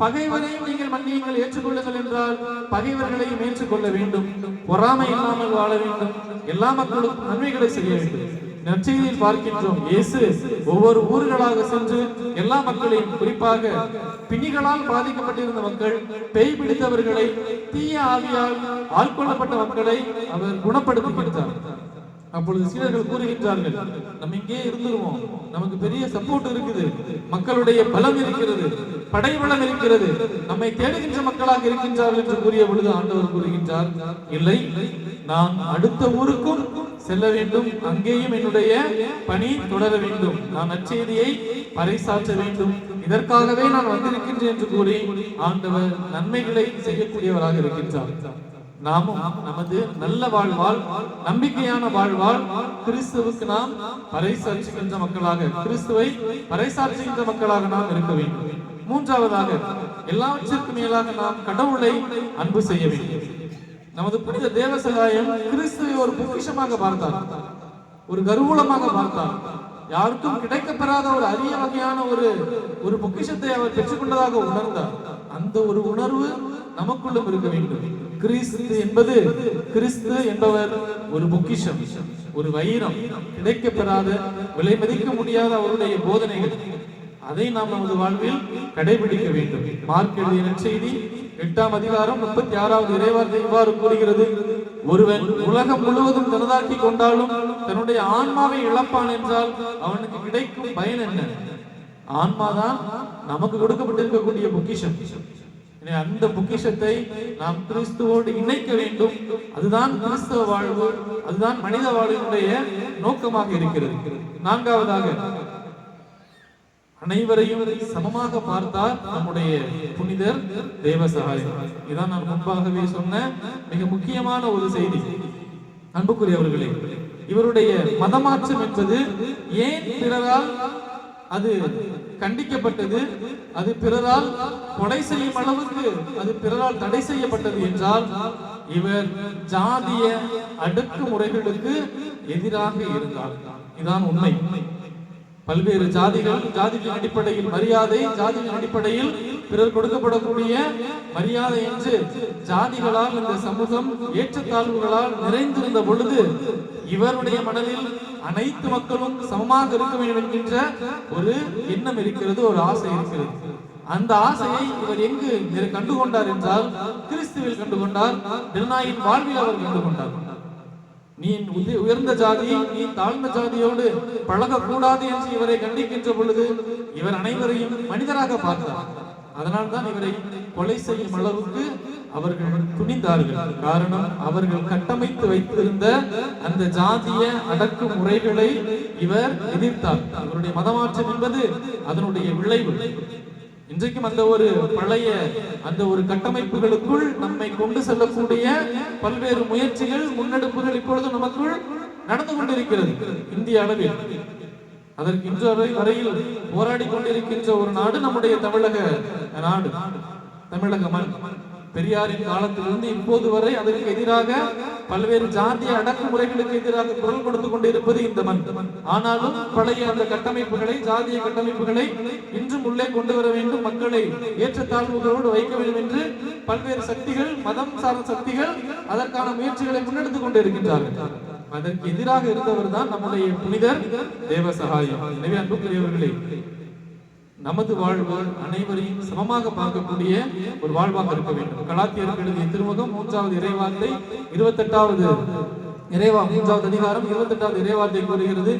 பகைவரையும் நீங்கள் மன்னியுங்கள், ஏற்றுக்கொள்ளுங்கள் என்றால் பகைவர்களையும் ஏற்றுக்கொள்ள வேண்டும். பொறாமை இல்லாமல் வாழ வேண்டும். எல்லா மக்களுக்கும் நன்மைகளை செய்ய வேண்டும். நற்செய்தியில் பார்க்கின்றோம், இயேசு ஒவ்வொரு ஊர்களாக சென்று எல்லா மக்களையும், குறிப்பாக பிணிகளால் பாதிக்கப்பட்டிருந்த மக்கள், பேய் பிடித்தவர்களை, தீய ஆவியால் ஆட்கொள்ளப்பட்ட மக்களை அவர் குணப்படுத்துகின்றார். அப்பொழுது சீடர்கள் கூறுகின்றார்கள், நம்ம இங்கே இருந்துருவோம், நமக்கு பெரிய சப்போர்ட் இருக்குது, மக்களுடைய பலம் இருக்கிறது, படைபலம் இருக்கிறது, நம்மை தேடுகின்ற மக்களாக இருக்கின்றார்கள் என்று கூறிய பொழுது ஆண்டவர் கூறுகின்றார், இல்லை, நான் அடுத்த ஊருக்கும் செல்ல வேண்டும், அங்கேயும் என்னுடைய பணி தொடர வேண்டும், நான் நற்செய்தியை பறைசாற்ற வேண்டும், இதற்காகவே நான் வந்திருக்கின்றேன் என்று கூறி ஆண்டவர் நன்மைகளை செய்யக்கூடியவராக இருக்கின்றார். நாமும் நமது நல்ல வாழ்வால், நம்பிக்கையான வாழ்வால் கிறிஸ்துவுக்கு நாம் பறைசாற்றுகின்ற மக்களாக, கிறிஸ்துவை பறைசாற்றுகின்ற மக்களாக நாம் இருக்க வேண்டும். மூன்றாவதாக, எல்லாவற்றிற்கும் மேலாக நாம் கடவுளை அன்பு செய்ய வேண்டும். நமது புனித தேவசகாயம் கிறிஸ்துவை ஒரு பொக்கிஷமாக பார்த்தார், ஒரு கருவூலமாக பார்த்தார். யாருக்கும் கிடைக்கப்பெறாத ஒரு அரிய வகையான ஒரு பொக்கிஷத்தை அவர் பெற்றுக்கொண்டதாக உணர்ந்தார். அந்த ஒரு உணர்வு நமக்குள்ளும் இருக்க வேண்டும். கிறிஸ்து என்பவர் ஒரு பொக்கிஷம், ஒரு வைரம், கிடைக்கப்பெறாத, விலை மதிக்க முடியாத அவருடைய போதனைகள், அதை நாம் நமது வாழ்வில் கடைபிடிக்க வேண்டும். மார்க் எழுதிய நற்செய்தி 8ஆம் அதிகாரம் 36வது இறைவார்த்தை இவ்வாறு கூறுகிறது: ஒருவன் உலகம் முழுவதும் தனதாக்கி கொண்டாலும் தன்னுடைய ஆன்மாவை இழப்பான் என்றால் அவனுக்கு கிடைக்கும் பயன் என்ன? ஆன்மாதான் நமக்கு கொடுக்கப்பட்டிருக்கக்கூடிய பொக்கிஷம். அந்த பொக்கிஷத்தை நாம் கிறிஸ்துவோடு இணைக்க வேண்டும். அதுதான் கிறிஸ்தவ வாழ்வு, அதுதான் மனித வாழ்வினுடைய நோக்கமாக இருக்கிறது. நான்காவதாக, அனைவரையும் சமமாக பார்த்தார் நம்முடைய புனிதர் தேவசகாயம். இதான் நான் முன்பாகவே சொன்ன மிக முக்கியமான ஒரு செய்தி. அன்புக்குரியவர்களே, இவருடைய மதமாற்றம் என்பது ஏன் பிறரால் அது கண்டிக்கப்பட்டது, அது பிறரால் கொலை செய்யும் அளவுக்கு அது பிறரால் தடை செய்யப்பட்டது என்றால், இவர் ஜாதிய அடக்குமுறைகளுக்கு எதிராக இருந்தார். இதான் உண்மை. பல்வேறு ஜாதியின் அடிப்படையில் மரியாதை, ஜாதியின் அடிப்படையில் பிறர் கொடுக்கப்படக்கூடிய மரியாதை என்று ஜாதிகளால் இந்த சமூகம் ஏற்றத்தாழ்வுகளால் நிறைந்திருந்த பொழுது இவருடைய மனதில் அனைத்து மக்களும் சமமாக இருக்க வேண்டும் என்கின்ற ஒரு எண்ணம் இருக்கிறது, ஒரு ஆசை இருக்கிறது. அந்த ஆசையை இவர் எங்கு கண்டுகொண்டார் என்றால் கிறிஸ்துவில் கண்டுகொண்டார். திருநாயின் வாழ்வில் அவர் கண்டுகொண்டார். நீ உயர்ந்த ஜாதி, நீ தாழ்ந்த ஜாதியோடு பழகக்கூடாது என்று இவரை கண்டிக்கின்ற பொழுது இவர் அனைவரையும் மனிதராக பார்த்தார். அதனால்தான் இவரை கொலை செய்யும் அளவுக்கு அவர்கள் துணிந்தார்கள். காரணம், அவர்கள் கட்டமைத்து வைத்திருந்த அந்த ஜாதிய அடக்குமுறைகளை இவர் எதிர்த்தார். இவருடைய மதமாற்றம் என்பது அதனுடைய விளைவு. இன்றைக்கும் அந்த ஒரு பழைய அந்த ஒரு கட்டமைப்புகளுக்குள் நம்மை கொண்டு செல்லக்கூடிய பல்வேறு முயற்சிகள், முன்னெடுப்புகள் இப்பொழுது நமக்குள் நடந்து கொண்டிருக்கிறது இந்திய அளவில். அதற்கு இன்று வரையில் போராடி கொண்டிருக்கின்ற ஒரு நாடு நம்முடைய தமிழக நாடு, தமிழக மண். பெரியாரின் காலத்திலிருந்து இப்போது வரை அதற்கு எதிராக பல்வேறு ஜாதிய அடக்குமுறைகளுக்கு எதிராக குரல் கொடுத்து கொண்டிருப்பது இந்த மண். ஆனாலும் பழைய அந்த கட்டமைப்புகளை, ஜாதிய கட்டமைப்புகளை இன்றும் உள்ளே கொண்டு வர வேண்டும், மக்களை ஏற்றத்தாழ்வுகளோடு வைக்க வேண்டும் என்று பல்வேறு சக்திகள், மதம் சார்ந்த சக்திகள் அதற்கான முயற்சிகளை முன்னெடுத்துக் கொண்டிருக்கின்றார்கள். அதற்கு எதிராக இருந்தவர் தான் நம்முடைய புனிதர் தேவசகாயம். எனவே அன்புக்குரியவர்களே, நமது வாழ்வு அனைவரையும் சமமாக பார்க்கக்கூடிய ஒரு வாழ்வாக இருக்க வேண்டும். கலாத்தியருக்கு எழுதிய திருமுகம் 3வது இறைவார்த்தை 28வது அதிகாரம் 28வது இறைவார்த்தை கூறுகிறது,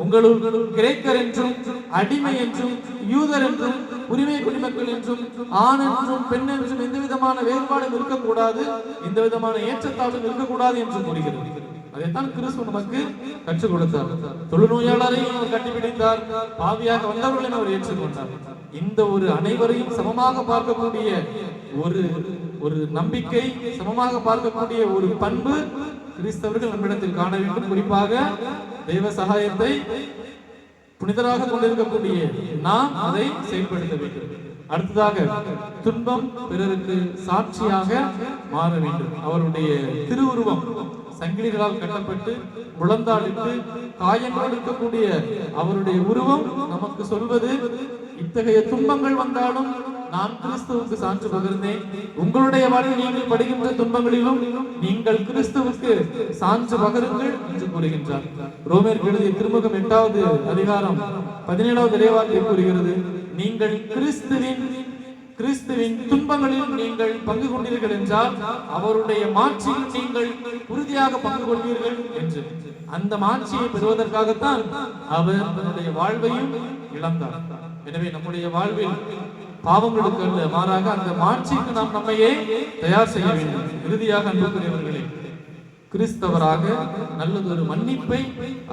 உங்களுள் கிரேக்கர் என்றும் அடிமை என்றும் யூதர் என்றும் உரிமை குடிமக்கள் என்றும் ஆண் என்றும் பெண் என்றும் எந்த விதமான வேறுபாடும் இருக்கக்கூடாது, எந்த விதமான ஏற்றத்தாழ்வும் இருக்கக்கூடாது என்று கூறுகிறது. அதைத்தான் கிறிஸ்து நமக்கு கற்றுக் கொடுத்தார். தொழுநோயாளரையும் அவர் கட்டிப்பிடித்தார், பாவியாக வந்தவர்களை அவர் ஏற்றுக்கொண்டார். இந்த ஒரு அனைவரையும் சமமாக பார்க்கக்கூடிய ஒரு நம்பிக்கை, சமமாக பார்க்கக்கூடிய ஒரு பண்பு கிறிஸ்தவர்கள் நம்மிடத்தில் காண வேண்டும். குறிப்பாக தெய்வ சகாயத்தை புனிதராக கொண்டிருக்கக்கூடிய நாம் அதை செயல்படுத்த வேண்டும். அடுத்ததாக துன்பம் பிறருக்கு சாட்சியாக மாற வேண்டும். அவருடைய திருவுருவம் சங்கிலிகளால் கட்டப்பட்டு முழந்தாளிட்டு காயங்கள் இருக்கக்கூடிய அவருடைய உருவம் நமக்கு சொல்வது, இத்தகைய துன்பங்கள் வந்தாலும் நான் கிறிஸ்துவுக்கு சான்று பகிர்ந்தேன், உங்களுடைய வாழ்வில் நீங்கள் படுகின்ற துன்பங்களிலும் நீங்கள் கிறிஸ்துவுக்கு சான்று பகருங்கள் என்று கூறுகின்றார். ரோமேற்கு எழுதிய திருமுகம் 8வது அதிகாரம் 17வது இறைவார்த்தை கூறுகிறது, நீங்கள் கிறிஸ்துவின் துன்பங்களில் நீங்கள் பங்கு கொண்டீர்கள் என்றால் அவருடைய மாட்சியில் நீங்கள் உறுதியாக பங்கு கொள்வீர்கள் என்று. அந்த மாட்சியை பெறுவதற்காகத்தான் அவர் தன்னுடைய வாழ்வையும் இழந்தார். எனவே நம்முடைய வாழ்வில் பாவங்களுக்கு அல்ல, மாறாக அந்த மாட்சிக்கு நாம் நம்மையே தயார் செய்ய வேண்டும். இறுதியாக அன்புக்குரியவர்களே, கிறிஸ்தவராக நல்லதொரு மன்னிப்பை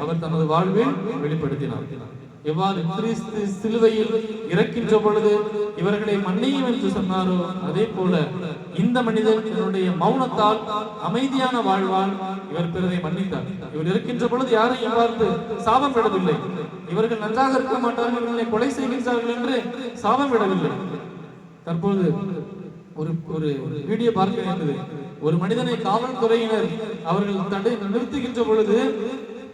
அவர் தனது வாழ்வில் வெளிப்படுத்தினார். எவ்வாறு கிறிஸ்து சிலுவையில் இறக்கின்ற பொழுது இவர்களை மன்னியும் என்று சொன்னாரோ, அதே போல இந்த மனிதன் தன்னுடைய மௌனத்தால், அமைதியான வாழ்வால் இவர் பிறரை மன்னித்தார். இவர் இருக்கின்ற பொழுது யாரையும் பார்த்து சாபம் விடவில்லை. இவர்கள் நன்றாக இருக்க மாட்டார்கள், இவர்களை கொலை செய்கின்றார்கள் என்று சாபம் விடவில்லை. தற்போது ஒரு வீடியோ பார்க்க வேண்டியது, ஒரு மனிதனை காவல்துறையினர் அவர்கள் நிறுத்துகின்ற பொழுது,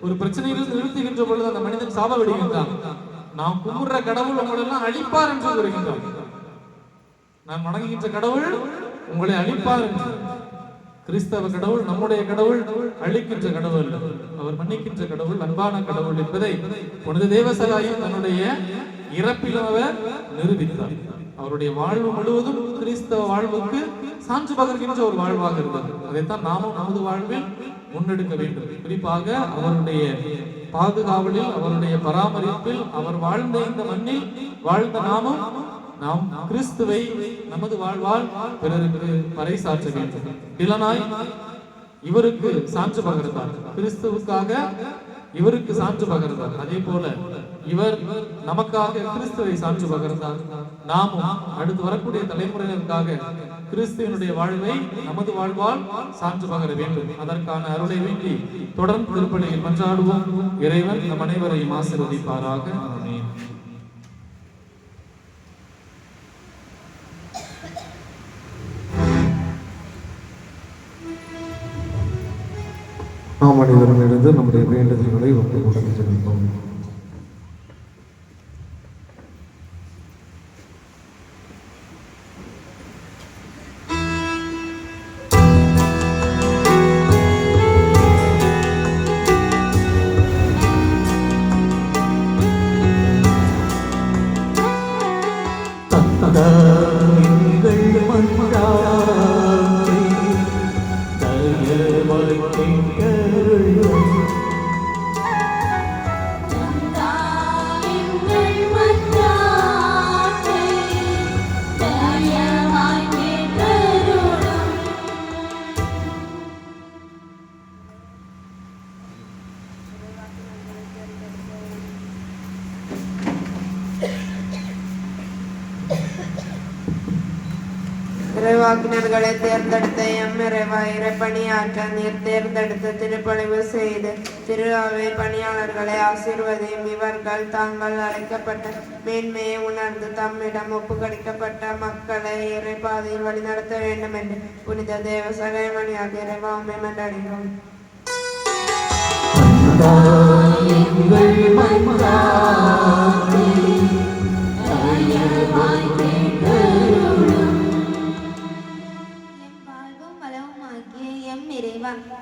ஒரு பிரச்சனையிலிருந்து நிறுத்துகின்ற பொழுது அந்த மனிதன் சாப விடுகின்றான். நாம் கும்பிடுற கடவுள் உங்களை எல்லாம் அழிப்பார் என்று கூறுகின்றான். நாம் வணங்குகின்ற கடவுள் உங்களை அழிப்பார் என்று. கிறிஸ்தவ கடவுள், நம்முடைய கடவுள் அழிக்கின்ற கடவுள், அவர் மன்னிக்கின்ற கடவுள், அன்பான கடவுள் என்பதை புனித தேவசகாயம் தன்னுடைய இறப்பிலும் அவர் நிரூபித்தார். அவருடைய வாழ்வு முழுவதும் கிறிஸ்தவ வாழ்வுக்கு சான்று பகர்கின்ற ஒரு வாழ்வாக இருந்தது. அதைத்தான் நாமும் நமது வாழ்வில் முன்னெடுக்க வேண்டும். குறிப்பாக அவருடைய பாதுகாவலில், அவருடைய பராமரிப்பில் அவர் வாழ்ந்த இந்த மண்ணில் வாழ்ந்த நாம் கிறிஸ்துவை நமது வாழ்வால் பிறருக்கு பறைசாற்ற வேண்டும். இளனாய் இவருக்கு சான்று பகர்ந்தார், கிறிஸ்துவுக்காக இவருக்கு சான்று பகர்ந்தார். அதே போல இவர் நமக்காக கிறிஸ்துவை சான்று பகர்ந்தார். நாமும் அடுத்து வரக்கூடிய தலைமுறையினருக்காக கிறிஸ்துவனுடைய வாழ்வை நமது வாழ்வால் சான்று பகர வேண்டும். அதற்கான அருளை வேண்டி தொடர்ந்து திருப்பலியில் மன்றாடுவோம். இறைவன் நம் அனைவரையும் ஆசீர்வதிப்பாராக. ஆமென். நாம் அனைவரும் எழுந்து நம்முடைய வேண்டுதல்களை ஒப்புக் கொடுத்து ஜெபிப்போம். தயவாய் கேட்டருளும் இறைவாக்கினர்களை தேர்ந்தெடுத்த எம் இறைவா இறைப்பணியாற்ற நீர் தேர்ந்தெடுத்து திருப்பணிவு செய்து திரு அவை பணியாளர்களை ஆசீர்வதியும். இவர்கள் தாங்கள் அழைக்கப்பட்ட மேன்மையை உணர்ந்து தம்மிடம் ஒப்புக்கொடுக்கப்பட்ட மக்களை இறைப்பாதையில் வழிநடத்த வேண்டும் என்று புனித தேவ சகாயமணியாக இறைவா உம்மை மன்றாடுகிறோம்.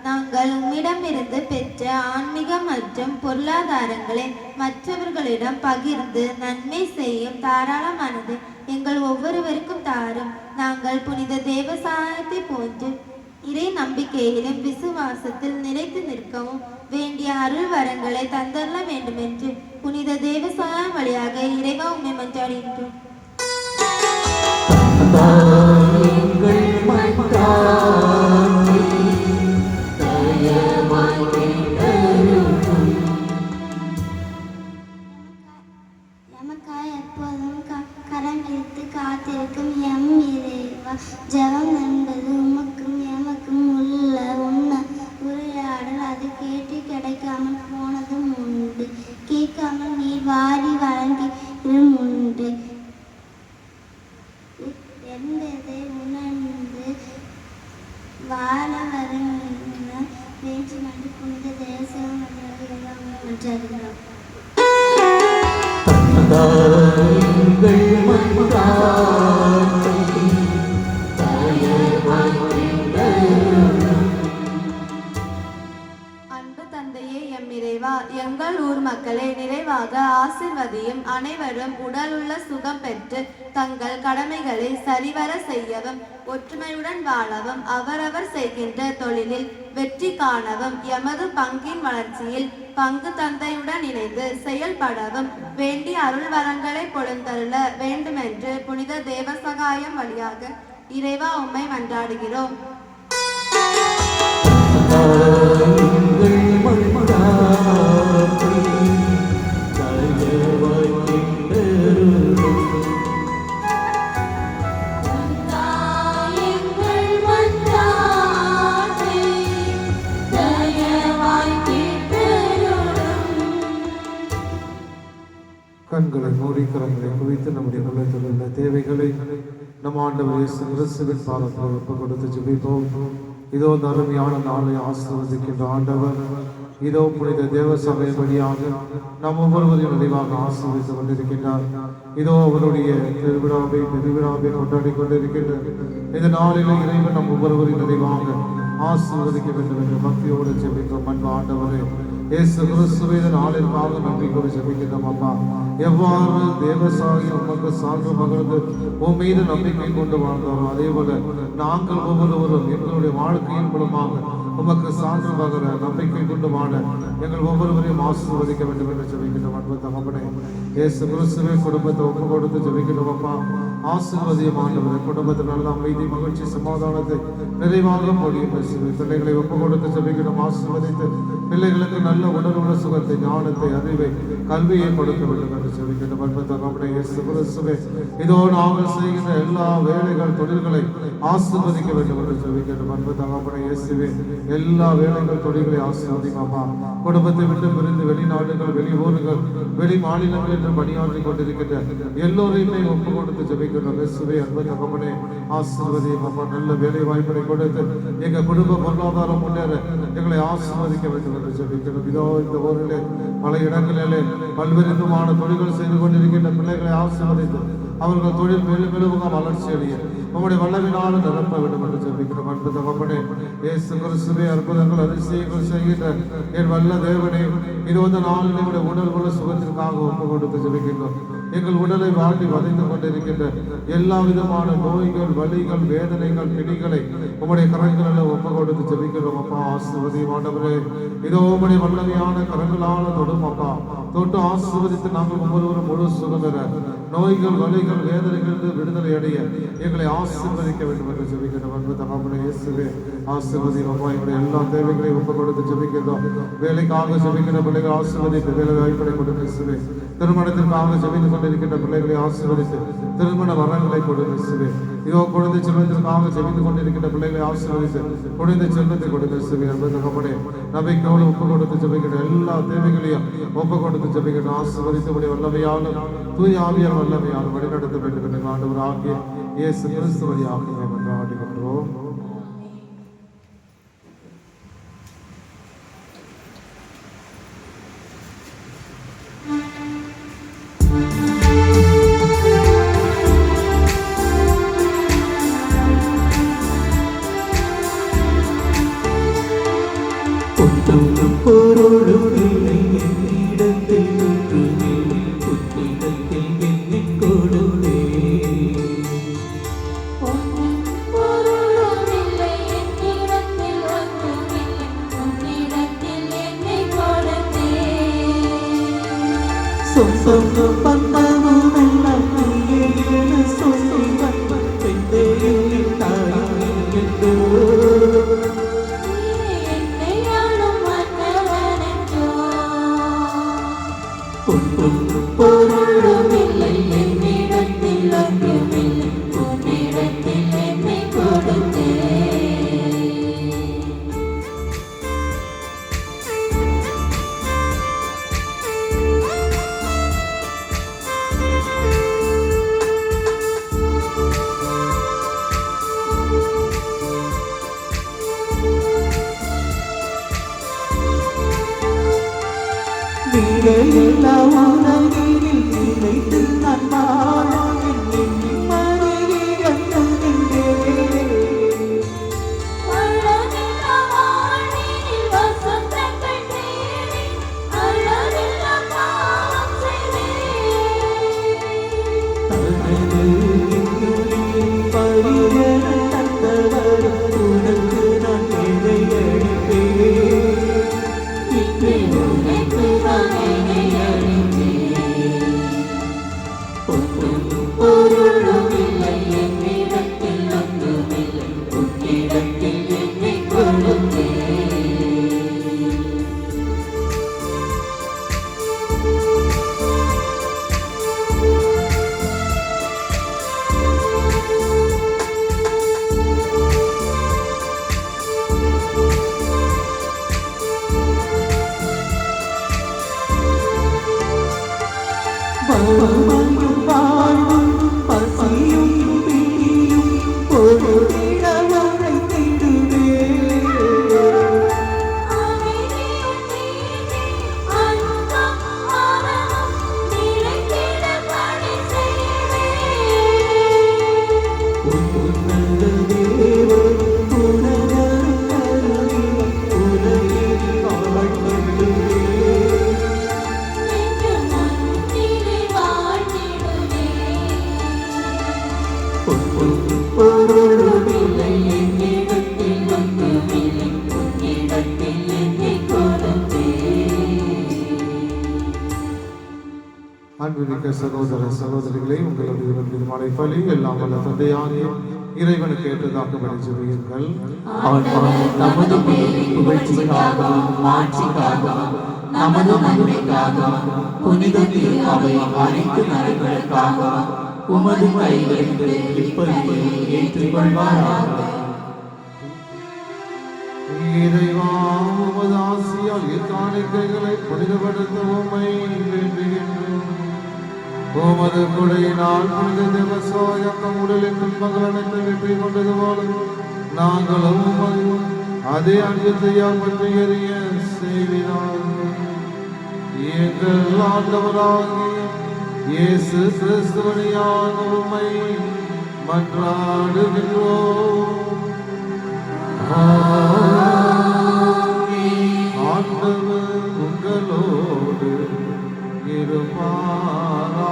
நாங்கள் உம்மிடமிருந்து பெற்ற ஆன்மீக மற்றும் பொருளாதாரங்களை மற்றவர்களிடம் பகிர்ந்து நன்மை செய்யும் தாராள மனது எங்கள் ஒவ்வொருவருக்கும் தாரும். நாங்கள் புனித தேவசாயத்தை போன்று இறை நம்பிக்கையிலும் விசுவாசத்தில் நிலைத்து நிற்கவும் வேண்டிய அருள் வரங்களை தந்தரல வேண்டும் என்று புனித தேவசாயம் வழியாக இறைவா உம்மை மன்றாடுகின்றோம். எமக்காய் எப்போதும் கரம் எடுத்து காத்திருக்கும் எம் இறைவா, ஜெபம் என்பது உமக்கும் எமக்கும் உள்ள உரையாடல். அது கேட்டு கிடைக்காமல் போனதும் உண்டு, கேட்காமல் நீர் வாரி வழங்கியும் உண்டு என்பதை உணர்ந்து வாழ வரும் வேண்டுமென்று புனித தேவசேவம் மன்றாடுகிறோம். அன்பு தந்தையே எம் இறைவா, எங்கள் ஊர் மக்களை நிறைவாக ஆசிர்வதியும். அனைவரும் உடலுள்ள சுகம் பெற்று தங்கள் கடமைகளை சரிவர செய்யவும் ஒற்றுமையுடன் வாழவும் அவரவர் செய்கின்ற தொழிலில் வெற்றி காணவும் எமது பங்கின் வளர்ச்சியில் பங்கு தந்தையுடன் இணைந்து செயல்படவும் வேண்டிய அருள் வரங்களை பொழுந்தருள வேண்டுமென்று புனித தேவசகாயம் வழியாக இறைவா உம்மை மன்றாடுகிறோம். கண்களை மூடி கரங்களை குவித்து நம்முடைய உள்ளத்தில் உள்ள தேவைகளை நம் ஆண்டவர் இயேசு கிறிஸ்துவின் பாதத்தில் ஒப்புக் கொடுத்து ஜெபிப்போம். இதோ இந்த அருமையான நாளை ஆசீர்வதிக்கின்ற ஆண்டவர் இதோ புனித தேவ சபை வழியாக நம் ஒவ்வொருவரையும் நிறைவாக ஆசீர்வதித்துக் கொண்டிருக்கின்றார். இதோ அவருடைய பெருவிழாவை கொண்டாடி கொண்டிருக்கின்ற இந்த நாளில் இறைவன் நம் ஒவ்வொருவரையும் நிறைவாக ஆசீர்வதிக்க வேண்டும் என்று பக்தியோடு ஜெபிக்கிறோம். அன்பு ஆண்டவரே இயேசு கிறிஸ்துவை நாளிற்காக நன்றி கூறி ஜெபிக்கிறோம். அப்பா, எவ்வாறு தேவசாகி உமக்கு சான்று மகிழ்ந்து உன் மீது நம்பிக்கை கொண்டு வாழ்ந்தாரோ அதே போல நாங்கள் ஒவ்வொருவரும் எங்களுடைய வாழ்க்கையின் மூலமாக உமக்கு சான்று பகர நம்பிக்கை கொண்டு வாழ எங்கள் ஒவ்வொருவரையும் ஆசீர்வதிக்க வேண்டும் என்று ஜெபிக்கிறோம். அன்பு தகப்பனே, இயேசு கிறிஸ்துவை குடும்பத்தை ஒப்பு கொடுத்து ஜெபிக்கிறோம். அப்பா, ஆசீர்வதியும் ஆண்டவரே, குடும்பத்தில் நல்ல அமைதி மகிழ்ச்சி சமாதானத்தை நிறைவாக முடியும். பிள்ளைகளை ஒப்பு கொடுத்து ஜெபிக்கிறோம். ஆசீர்வதித்து பிள்ளைகளுக்கு நல்ல உடல் உள்ள சுகத்தை ஞானத்தை அறிவை கல்வியை கொடுக்க வேண்டும் என்று ஜெபிக்கிறோம். அன்பு தகப்பனே, இயேசு கிறிஸ்துவே இதோ நாங்கள் செய்கின்ற எல்லா வேலைகள் தொழில்களை ஆசீர்வதிக்க வேண்டும் என்று ஜெபிக்கிறோம். அன்பு தகப்பனே, இயேசுவே எல்லா வேலைகள் தொழில்களை ஆசீர்வதிக்காமா குடும்பத்தை விட்டு பிரிந்து வெளிநாடுகள் வெளி ஊர்கள் வெளி மாநிலங்கள் என்று பணியாற்றி கொண்டிருக்கின்ற எல்லோரையுமே ஒப்பு கொடுத்து ஜெபிக்கிறோம். இயேசுவே அன்பு தகப்பனே, ஆசீர்வதியும் அப்பா. நல்ல வேலை வாய்ப்பை கொடுத்து எங்க குடும்ப பொருளாதாரம் முன்னேற எங்களை ஆசீர்வதிக்க வேண்டும் என்று ஜெபிக்கிறோம். இதோ இந்த ஊரிலே பல இடங்களிலே பல்வேறு விதமான தொழில்கள் செய்து கொண்டிருக்கின்ற பிள்ளைகளை ஆசீர்வதித்து அவர்கள் தொழில் மேலும் மேலும் வளர்ச்சி அடைய உங்களுடைய வல்லவினாலும் நிரப்ப வேண்டும் என்று ஜெபிக்கிறோம். அன்பு தகப்பனே, இயேசு கிறிஸ்துவே அற்புதங்கள் அதிசயங்கள் செய்கின்ற என் வல்ல தேவனே, இது வந்து நாளில் உடைய உடல் உள்ள சுகத்திற்காக ஒப்பு கொடுத்து ஜெபிக்கின்றோம். எங்கள் உடலை வாட்டி வதைந்து கொண்டிருக்கின்ற எல்லா விதமான நோய்கள் வலிகள் வேதனைகள் பிடிகளை உங்களுடைய கரங்களில் ஒப்பு கொடுத்து ஜெபிக்கிறோம். அப்பா, ஆசீர்வதி ஆண்டவரே, இதோ உங்களுடைய வல்லமையான கரங்களால் தொடும் அப்பா. தொட்டு ஆசீர்வதித்து நாங்கள் ஒவ்வொருவரும் முழு சுகம் பெற நோய்கள் வலிகள் வேதனைகளிலிருந்து விடுதலை அடைய எங்களை ஆசீர்வதிக்க வேண்டும் என்று ஜெபிக்கிறோம். அன்பு தகப்பனே, இயேசுவே ஆசீர்வதி அப்பா. எங்களுடைய எல்லா தேவைகளையும் ஒப்பு கொடுத்து ஜெபிக்கிறோம். வேலைக்காக ஜெபிக்கிற பிள்ளைகள் ஆசீர்வதித்து வேலை வாய்ப்பை கொடுத்து இயேசுவே திருமணத்திற்காக ஜெபித்து கொண்டிருக்கின்ற பிள்ளைகளை ஆசீர்வதித்து திருமண வரங்களை கொடுத்து இயேசுவே. இதோ குழந்தை செல்வத்திற்காக ஜெபித்து கொண்டிருக்கின்ற பிள்ளைகளை ஆசீர்வதித்து குழந்தை செல்வத்தை கொடுத்து இயேசுவே. அந்த தகப்பனே நம்பிக்கையோடு ஒப்பு கொடுத்து ஜெபிக்கிற எல்லா தேவைகளையும் ஒப்பு கொடுத்து ஜெபிக்கிற ஆசீர்வதித்தபடி வல்லமையாலும் தூய ஆவியார் வல்லமையாலும் வழிநடத்த வேண்டும் என்று ஆண்டவராகிய இயேசு கிறிஸ்து வழியாக நாம் ஆடுகின்றோம். அன்புமிக்க சகோதர சகோதரிகளை உங்களுடைய மலை பலி எல்லாம் வல்ல தந்தையாகிய இறைவனுக்கு ஏற்றதாக்கும்படி ஜெபியுங்கள். நமது புகழ்ச்சிக்காகவும் மாட்சிக்காகவும் நமது நன்மைக்காகவும் புனித திருவை அனைத்து நலன்களுக்காகவும் உமது கைகளில் இப்பொழுது ஏற்றுக்கொள்வாராக. இறைவா உமது ஆசியால் இக்காணிக்கைகளை புனிதப்படுத்த உம்மை வேண்டுகின்றோம். உமது கொடையினால் புனித தேவசோயம் உடலின் துன்பங்கள் அனைத்து வெற்றி கொண்டது போல நாங்களும் அதே அஞ்சத்தையால் பற்றி எறிய செய்கிறார். எங்கள் ஆண்டவராகிய இயேசு கிறிஸ்து வழியாக உம்மை மன்றாடுகின்றோம். ஆண்டவர் உங்களோடு இருப்பாராக.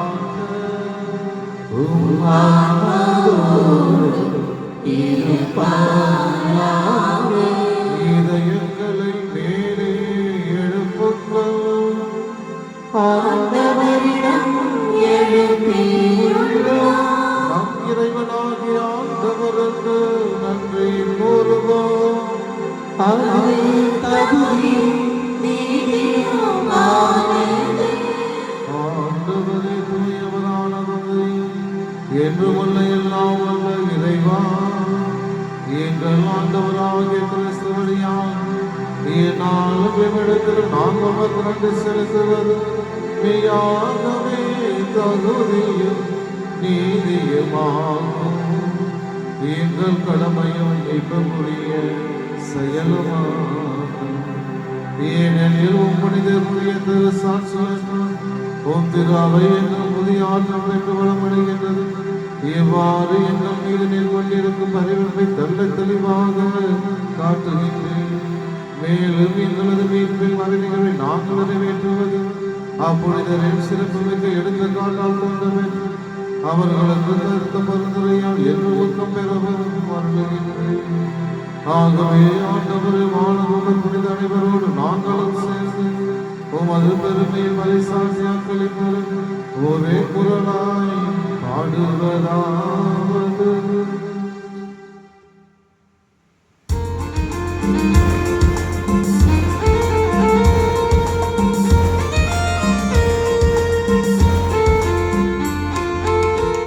இதயங்களை மேலே எழுப்புங்கள். நம் இறைவனாகிய ஆண்டவருக்கு நன்றி கூறுவோம். ஆண்டவரே தூயவர் இதனால் இடத்தில் நாங்கள் நன்றி செலுத்துவது மெய்யாகவே தகுதியும் நீதியுமாகும். எங்கள் கடமையும் இப்பமுடைய செயலுமாகும். ஏனெனில் புனிதருடைய திரு சாட்சியம் உம் திரு அவை எங்கள் புதிய ஆற்றல் பெற்று வளமடைகின்றது. இவ்வாறு எங்கள் மீது நீர் கொண்டிருக்கும் அறிவிப்பை தெல்ல தெளிவாக காட்டுகின்றேன். மேலும் எங்களது மீட்பின் மறைவுகளை நாங்கள் நிறைவேற்றுவது அப்புனிதரின் சிறப்பு மிக்க எடுத்துக்காட்டால் கொண்டவன் அவர்களுக்கு தருத்த பரிந்துரையால் என்று ஊக்கம் பெறவும் வருகின்றேன். ஆகவே ஆண்டவர் மாணவர்கள் புனித அனைவரோடு நாங்களும் சேர்ந்து உமது பெருமையில் மலைசாட்சியாக்களின் ஒரே குரலாய் பாடுவதாவது.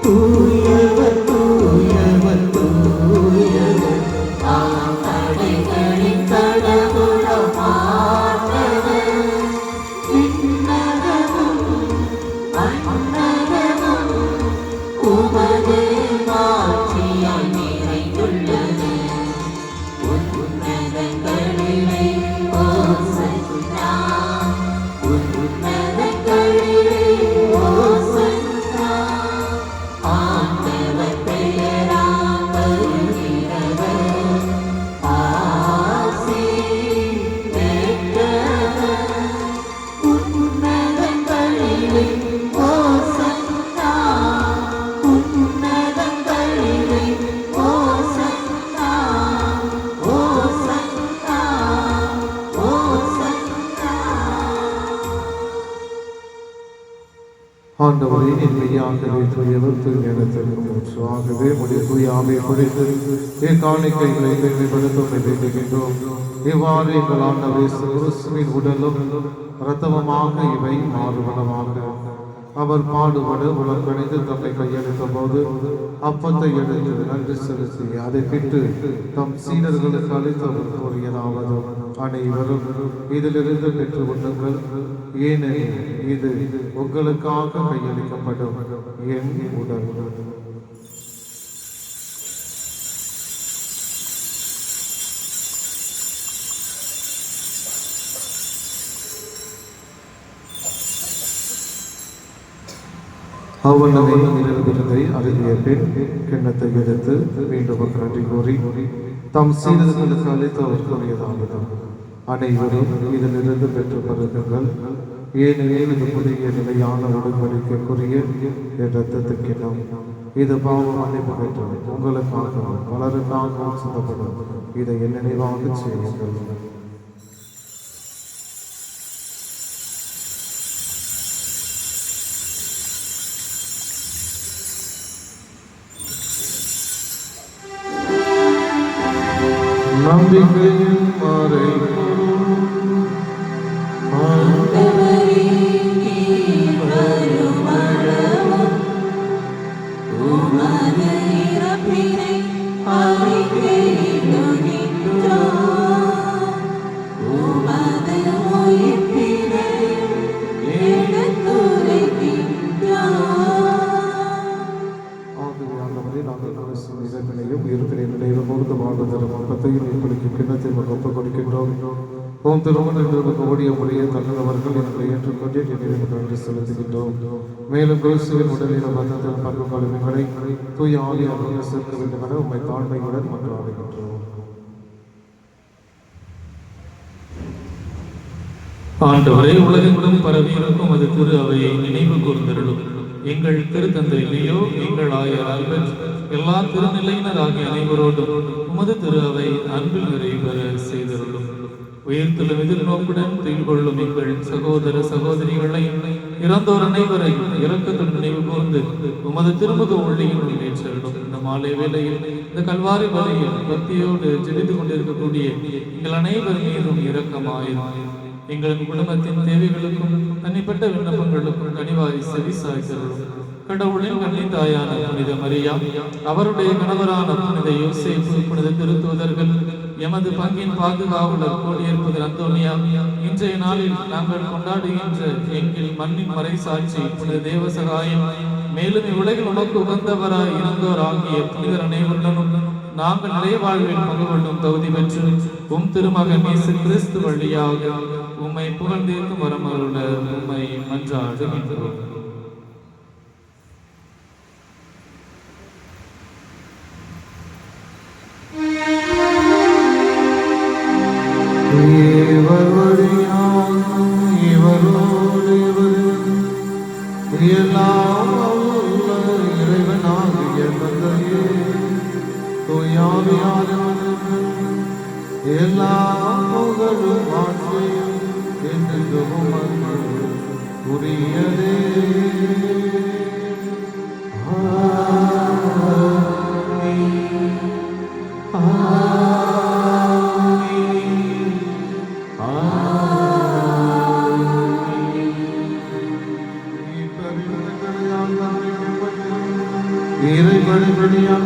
தூயவர் தூயவர் தூயவர் ஆடைகளின் கடவுளமானவர். விண்ணகமும் மண்ணகமும் உமது மாட்சியால் நிறைந்துள்ளது. உன்னதங்களிலே ஓசன்னா, உன்னதங்களிலே ஓசன்னா. ஆண்டவர் பெயரால் வருகிறவர் ஆசி பெற்றவர். உன்னதங்களிலே ஓசன்னா, உன்னதங்களிலே ஓசன்னா, ஓசன்னா, ஓசன்னா. ஆண்டவரே மெய்யாகவே தூயவர் தூய்மையானத்திற்கு ஆகவே உடைய தூய ஆவியை குறித்து காணிக்கைகளை பெருமைப்படுத்த வேண்டுகின்றோம். இவ்வாறு எங்கள் ஆண்டவரே கிறிஸ்துவின் உடலும் இரத்தமுமாக இவை மாறுபடமாக அவர் பாடுபட உலகணிந்து தம்மை கையெழுத்த போது அப்பத்தை எடுத்து நன்றி செலுத்தி அதை பிட்டு தம் சீடர்களுக்கு அளித்தவர் கூறியதாவது, அனைவரும் இதிலிருந்து பெற்று உண்ணுங்கள், ஏனெனில் இது உங்களுக்காக கையளிக்கப்படும் என் உடல். அவ்வளவை விருதை அருகிய பின் கிண்ணத்தை எடுத்து மீண்டும் நன்றி கூறி தம் சீடர்களுக்கு அளித்தவர் கூறியதாவது, அனைவரும் இதிலிருந்து பெற்று பருகுங்கள், ஏனெனில் இது புதிய நிலையான உடன்படிக்கைக்குரிய இரத்தத்தின் கிண்ணம். இது பாவ மன்னிப்பு பெற்றது உங்களுக்காக பலருக்காக சிந்தப்படும். இதை என் நினைவாக செய்யுங்கள். நம்பிக்கையின் ஓம் திருமணத்திற்கு ஓடிய முறையை தன்னவர்கள் எங்களை ஏற்றுக்கொண்டு நன்றி செலுத்துகின்றோம். மேலும் கிறிஸ்துவின் உடலில் பந்தத்தில் பங்கு கொள்ளுங்களை தூய ஆவியாக சேர்க்க வேண்டும் என உண்மை தாழ்மையுடன் மன்றாடுகின்றோம். ஆண்டவரே, உலகெங்கிலும் பரவி இருக்கும் அது திரு அவையை நினைவு கூர்ந்தருளும். எங்கள் திருத்தந்தை லியோ, எங்கள் ஆயர் ஆல்பர்ட், எல்லா திருநிலையினர் ஆகிய அனைவரோடும் உமது திரு அவை அன்பில் நிறைவேற செய்தருளும். உயிர்த்தெழும் எதிர்நோக்குடன் துயில் கொள்ளும் எங்கள் சகோதர சகோதரிகளை இறந்தோர் அனைவரையும் இரக்கத்துடன் நினைவு கூர்ந்து உமது திருமுக ஒளியினுள் ஏற்றருளும். இந்த மாலை வேளையில் இந்த கல்வாரி வலையில் பக்தியோடு ஜெபித்து கொண்டிருக்கக்கூடிய எங்கள் அனைவர் மீதும் இரக்கமாயிரும். எங்களின் குடும்பத்தின் தேவைகளுக்கும் தனிப்பட்ட விண்ணப்பங்களுக்கும் கனிவாய் செவி சாய்த்தருளும். கடவுளின் கன்னி தாயான புனித மரியா, அவருடைய கணவரான புனித யோசேப்பு, புனித திருத்தூதர்கள், எமது பங்கின் பாதுகாவலர் கூடியிருப்பது அந்தோனியா, இன்றைய நாளில் நாங்கள் கொண்டாடுகின்ற எங்கள் மண்ணின் மறை சாட்சி புனித தேவசகாயம், மேலும் இவ்வுலகில் உனக்கு உகந்தவராய் இருந்தோர் ஆகிய புனிதர் அனைவருடனும் நாங்கள் நிலை வாழ்வில் பங்கு கொள்ளும் தகுதி பெற்று திருமகன் இயேசு கிறிஸ்து வழியாக உம்மை புகழ்ந்தேற்கும் வரமருள உம்மை மன்றாடுகின்றோம்.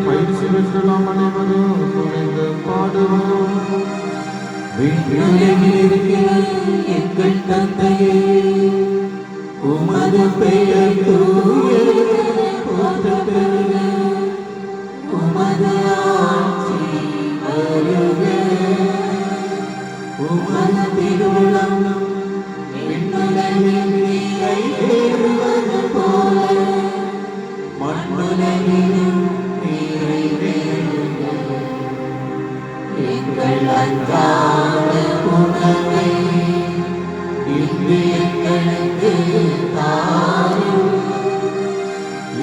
பயிற்சி பெற்றலாம் அனைவரும் துணிந்து பாடுவோம். எங்கள் தந்தையே, உமது பெயர் தூயது போற்றப் பெறுக. உமது ஆட்சி வருக. உமது திருவுளம் விண்ணுலகில் நிறைவேறுவது போல மண்ணுலகிலும் நிறைவேறுக. எங்கள் அன்றாட உணவை இன்று எங்களுக்கு தாரும்.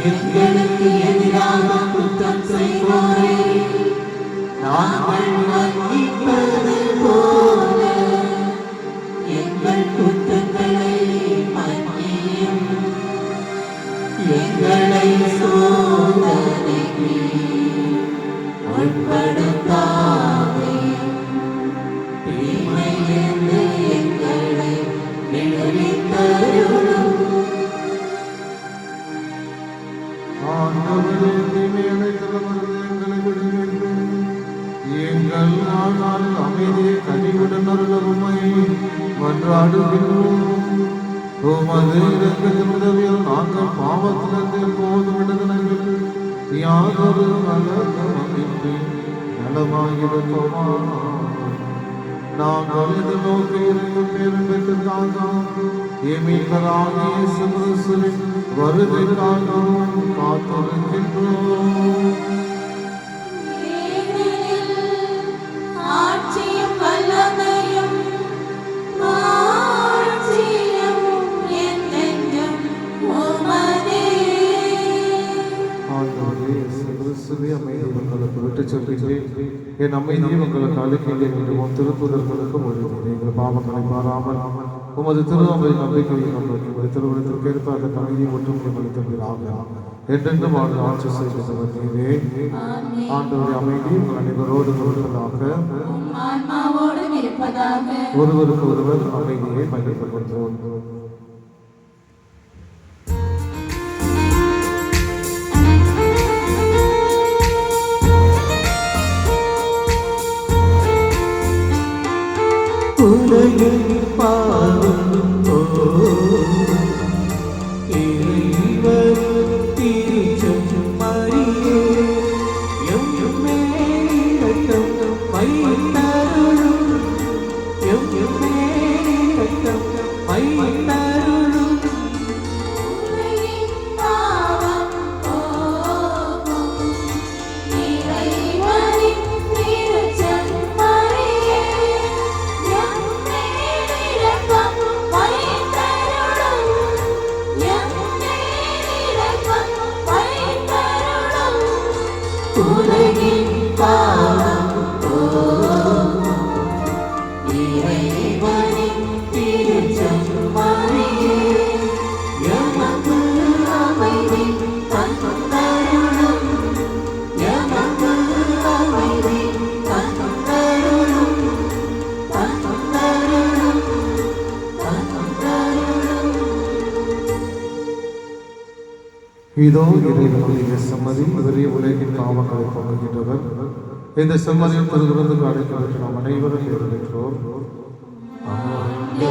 எங்களுக்கு எதிராக குற்றம் செய்வோரை நாங்கள் மன்னிப்பது போல எங்கள் குற்றங்களை மன்னியும். எங்களை சோதனைக்கு உட்படுத்தாதேயும். தீமையிலிருந்து எங்களை விடுவித்தருளும். ஆண்டவரே, தீமைகளை தலைவர்கள் எங்களை விடுவித்து எங்கள் வாழ்நாள் அமைதியை கனிவுடன் அருள உம்மை மன்றாடுகின்றோம். உமது இரக்கத்தின் உதவியால் நாங்கள் பாவத்திலிருந்து எப்போதும் விடுதலை பெற்று யாதொரு நலமின்றி நலமாயிருப்போமா. நாங்கள் எதிர்நோக்கி இருக்கும் பேரும் பெற்றதாக எமீகராகிய இயேசு கிறிஸ்துவின் வருகைக்காகவும் காத்திருக்கின்றோம். ஆட்சியும் வல்லமையும் மாட்சியும் என்றென்றும் உமதே. ஆண்டவரே, இயேசு கிறிஸ்துவே, அமைதி உங்களுக்கு விட்டுச் செல்கிறேன். என் அமைதியை உங்களுக்கு அளிக்கிறேன் என்று உன் திருப்புதர்களுக்கும் ஒழுங்கிறேன். எங்கள் பாவங்களை பாராமல் உமது திருவம்பை நம்பிக்கையை நம்பிக்கை திருவிழத்திற்கு ஏற்ப அந்த அமைதியை ஒற்றுமை அளித்தவராக என்றென்றும் வாழ்ந்து ஆட்சி செய்கிறவர் நீரே. ஆண்டவரே, அமைதி உங்கள் அனைவரோடு இருப்பதாக, ஆன்மாவோடும் இருப்பதாக. ஒருவருக்கு ஒருவர் அமைதியை பகிர்ந்துகொள்வோம். உலகில் பாடும் இறைவர் திருச்செம் மரியே, எம் மேலிரக்கம் வைத்தருளும். எம் மேலிரக்கம் வைத்தருளும். உலகின் பாவம் இறைவனின் திருச்செம் மரியே, எமக்கு அமைதி தந்தருளும். எமக்கு அமைதி தந்தருளும். தந்தருளும். தந்தருளும். இதோ இறைவனுடைய சம்மதி, இவரே உலகின் பாவங்களை போக்குகின்றவர். இந்த செம்மறியும் திருவிருந்துக்கு அழைக்கப்பட்டு நாம் அனைவரும் நிறைவேற்றோம். நீ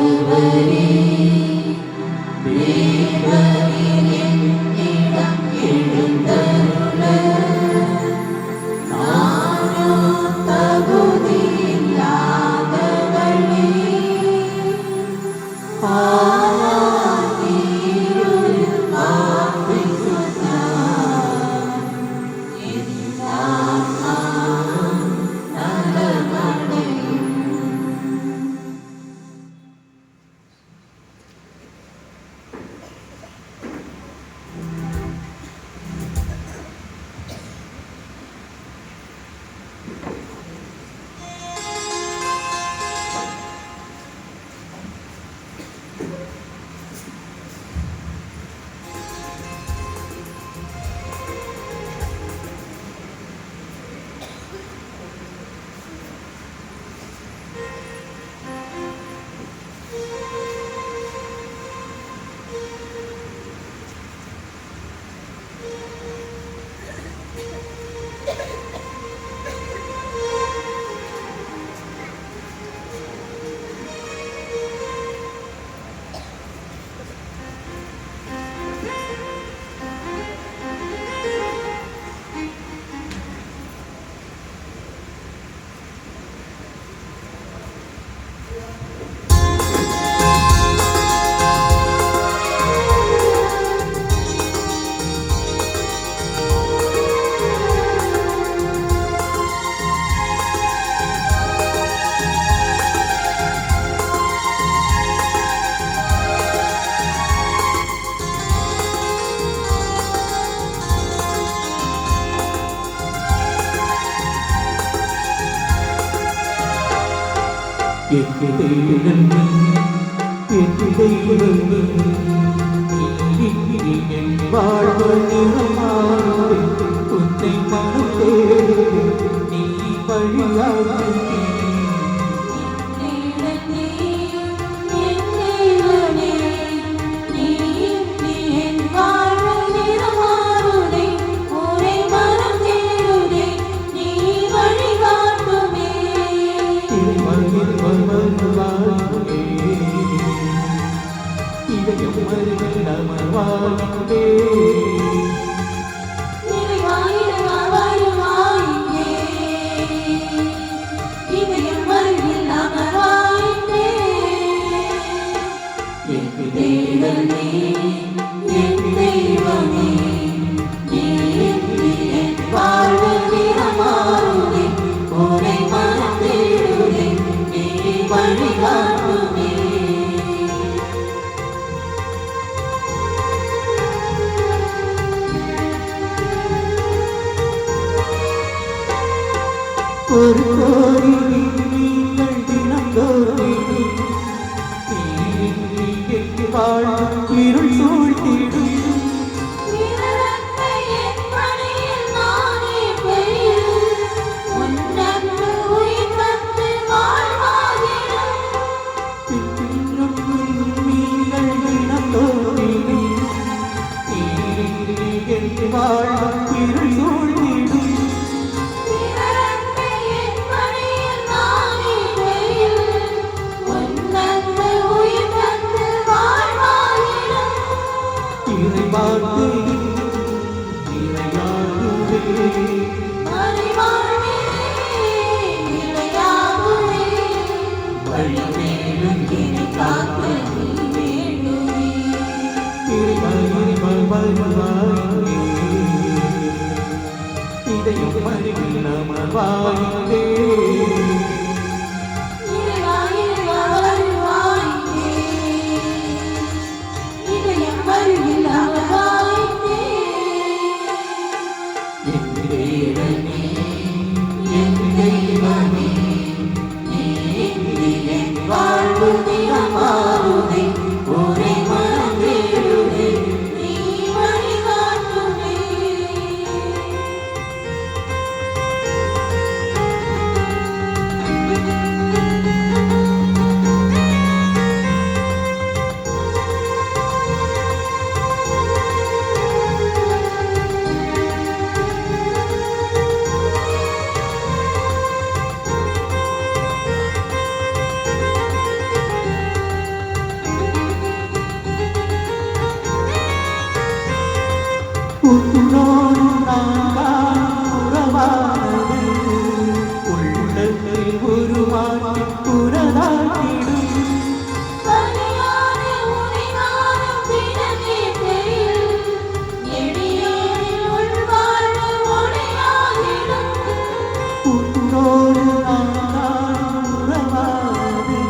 உன்னோடு நான் காணும் உறவானது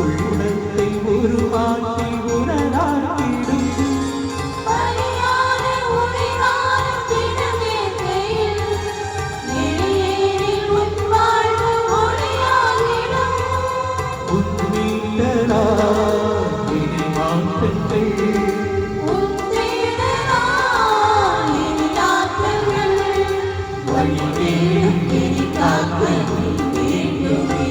உள்ளத்தை உருவாக்கி உணராட்டிடும் பரியான உடைவான தினமேற்கையில் நெறியேறில் உன் வாழ்வு ஒளியாகிடும். உன்மீட்டலா இனி மாற்றங்கள் உன் தேடலால் இனி ஆற்றல்கள் வழிவேடும் இனி காக்க நீ வேண்டுமே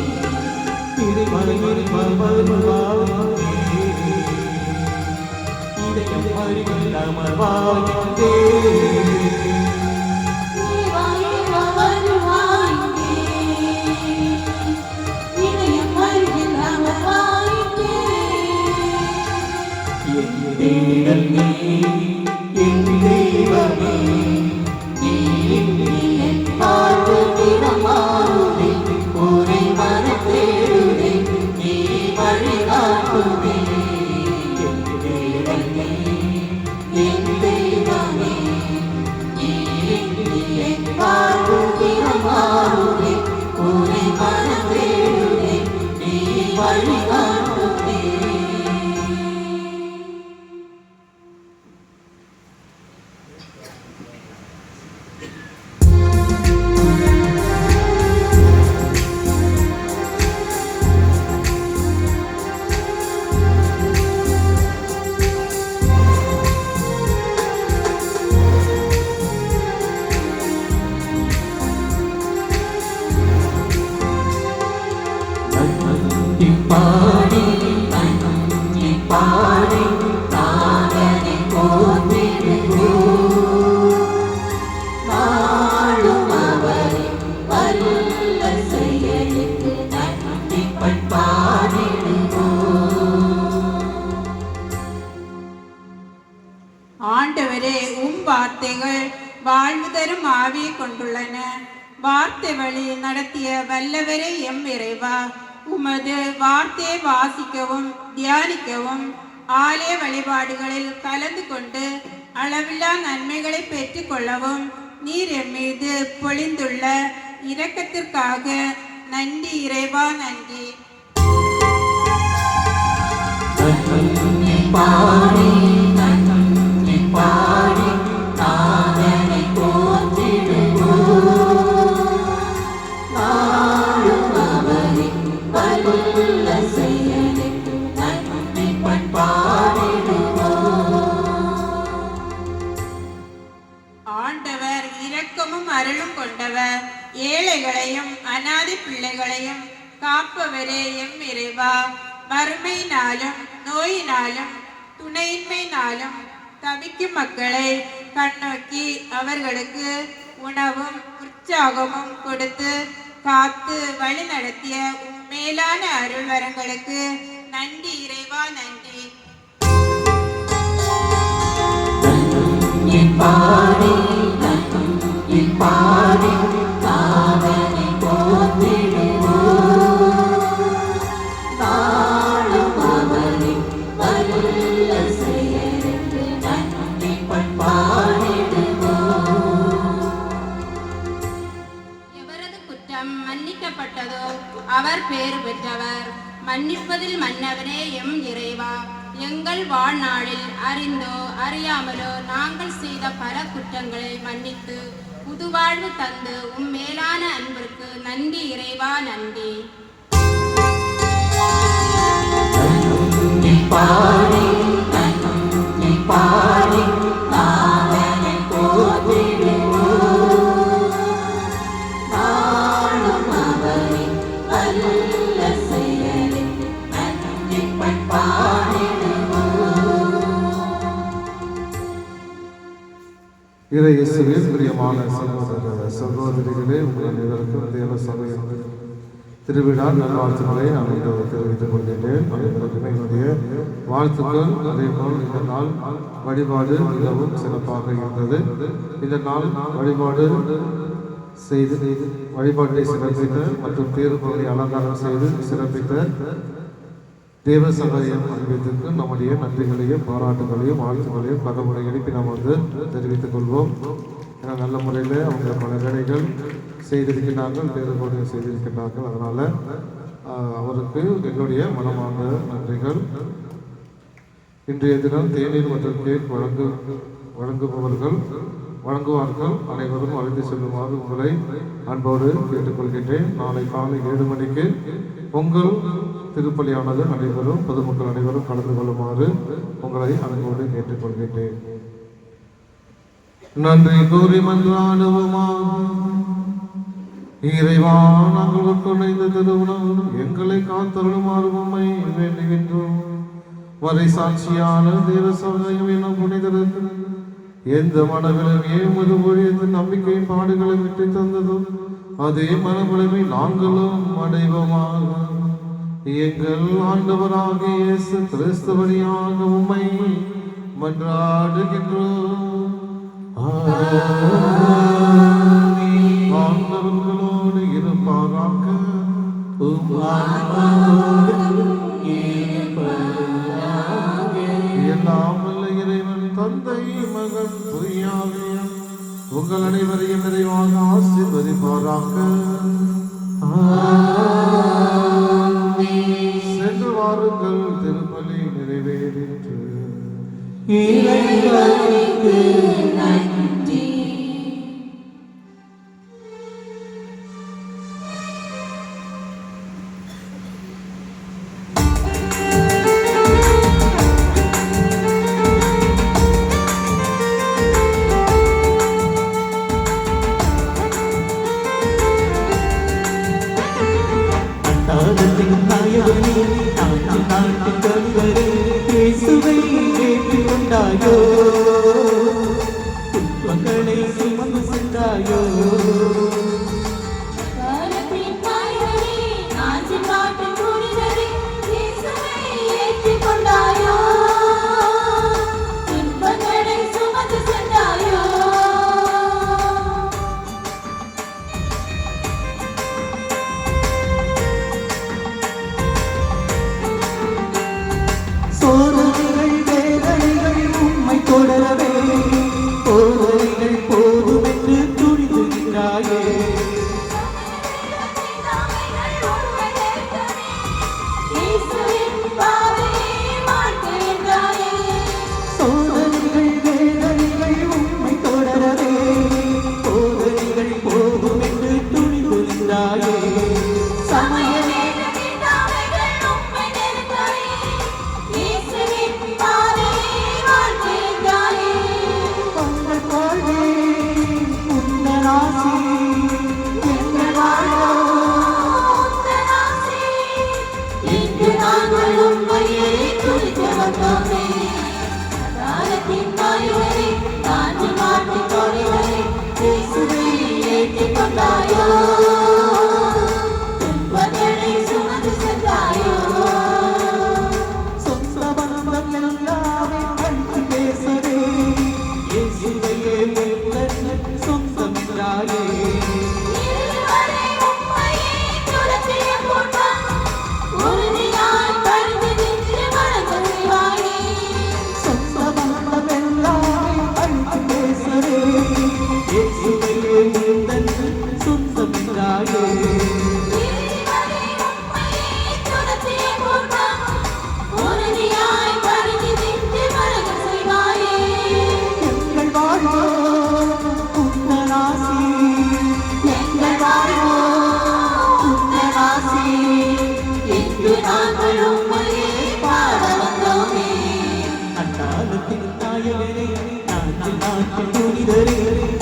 திருமலையில் வருவாயே இதயம் அருகில் அமர்வாயே என் தேடல் நீ என் தெய்வமே நீ என் வாழ்வு தினமாறுதே ஒரே மனத்தேடுதே நீ வழிகாட்டுவே என் தேடல் நீ என் தெய்வமே நீ என் வாழ்வு தினமாறுதே ஒரே மனத்தேடுதே நீ வழிகாட்டுவே. பாடி பாடி தாரனை போற்றிடுவோம் நாளும் அவரின் வல்ல செயலுக்கு நன்றி பாடிடுவோம். ஆண்டவரே, உம் வார்த்தைகள் வாழ்வு தரும் ஆவியை கொண்டுள்ளன. வார்த்தை வழி நடத்திய வல்லவரே எம் இறைவா, உமது வார்த்தையை வாசிக்கவும் தியானிக்கவும் ஆலய வழிபாடுகளில் கலந்து கொண்டு அளவில்லா நன்மைகளை பெற்றுக் கொள்ளவும் நீர் எம் மீது பொழிந்துள்ள இரக்கத்திற்காக நன்றி இறைவா, நன்றி. பாடி பாடி தாரனை போற்றிடுவோம் நாளும் அவரின் வல்ல செயலுக்கு நன்றி பாடிடுவோம். ஆண்டவர் இரக்கமும் அருளும் கொண்டவர், ஏழைகளையும் அனாதை பிள்ளைகளையும் காப்பவரே எம் இறைவா, வறுமையினாலும் நோயினாலும் துணையின்மையினாலும் தவிக்கும் மக்களை கண்ணோக்கி அவர்களுக்கு உணவும் உற்சாகமும் கொடுத்து காத்து வழி நடத்திய உம் மேலான அருள் வரங்களுக்கு நன்றி இறைவா, நன்றி. பாடி பாடி தாரனை போற்றிடுவோம் நாளும் அவரின் வல்ல செயலுக்கு நன்றி பாடிடுவோம். எவரது குற்றம் மன்னிக்கப்பட்டதோ அவர் பேறு பெற்றவர். மன்னிப்பதில் மன்னவனே எம் இறைவா, எங்கள் வாழ்நாளில் அறிந்தோ அறியாமலோ நாங்கள் செய்த பல குற்றங்களை மன்னித்து புதுவாழ்வு தந்து உம் மேலான அன்பிற்கு நன்றி இறைவா, நன்றி. பாடி பாடி தாரனை போற்றிடுவோம் நாளும் அவரின் வல்ல செயலுக்கு நன்றி பாடிடுவோம். இறை இயேசுவில் பிரியமான சகோதர சகோதரிகளே, உங்கள் அனைவருக்கும் தேவ சபையின் திருவிழா நல்வாழ்த்துக்களை நான் தெரிவித்துக் கொள்கின்றேன். அனைவருக்கும் என்னுடைய வாழ்த்துக்கள். அதேபோல் இந்த நாள் வழிபாடு மிகவும் சிறப்பாக இருந்தது. இந்த நாள் வழிபாடு செய்து வழிபாட்டை சிறப்பித்த மற்றும் தேர்வுகளை அலங்காரம் செய்து சிறப்பித்த தேவ சபையின் அன்பிற்கு நம்முடைய நன்றிகளையும் பாராட்டுகளையும் வாழ்த்துக்களையும் கடவுளை எழுப்பி நாம் தெரிவித்துக் கொள்வோம். ஏன்னா நல்ல முறையில் அவங்க பல வேலைகள் செய்திருக்கிறார்கள், தேர்தல் செய்திருக்கிறார்கள். அதனால் அவருக்கு எங்களுடைய மனமார்ந்த நன்றிகள். இன்றைய தினம் தேநீர் மற்றும் கேக் வழங்குவார்கள். அனைவரும் அழைத்து செல்லுமாறு உங்களை அன்போடு கேட்டுக்கொள்கின்றேன். நாளை காலை 7 மணிக்கு பொங்கல் திருப்பலியானது நடைபெறும். பொதுமக்கள் அனைவரும் கலந்து கொள்ளுமாறு உங்களை அன்போடு கேட்டுக்கொள்கின்றேன். நன்றி கூறி மன்றாடுவோமாக. இறைவா, நாங்கள் உட்கொண்ட இந்த திருவுணவு எங்களை காத்தருளுமாறு உம்மை வேண்டுகின்றோம். வரை சாட்சியான தேவ சமுதாயம் என்னும் புனிதருக்கு எந்த மனவிலமே உமது ஊழியத்தின் நம்பிக்கையின் பாடுகளை விட்டு தந்ததும் அதே மனவிலமை நாங்களும் அடைவோமாக. எங்கள் ஆண்டவராகிய இயேசு கிறிஸ்து வழியாக உம்மை மன்றாடுகின்றோம். ஆண்டவர்களோடு இருப்பாராக. எல்லாம் வல்ல இறைவன் தந்தை, மகன், தூய ஆவியார் உங்கள் அனைவரையும் நிறைவாக ஆசீர்வதிப்பாராக. சென்று வாருங்கள், திருப்பலி நிறைவேறிற்று. இறைவனுக்கு நன்றி. மக்களை சுமந்து சென்றாயோ. சோதனைகள் வேதனைகள் உம்மை தொடரவே போதனைகள் போதும் என்று துணிந்துகிறாயே. சோதனைகள் வேதனைகள் உம்மை தொடரவே போதனைகள் போதும் என்று துணிந்துகிறாயே.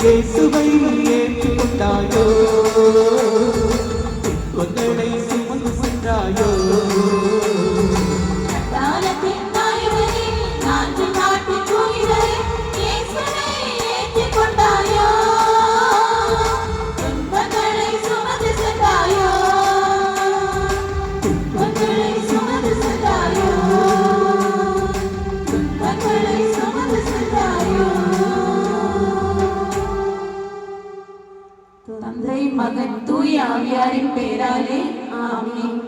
இயேசுவை ஏற்றுக்கொண்டாயோ. கொண்டனை சுமந்து சென்றாயோ. தந்தை, மகன், தூய ஆவியாரின் பெயராலே ஆமென்.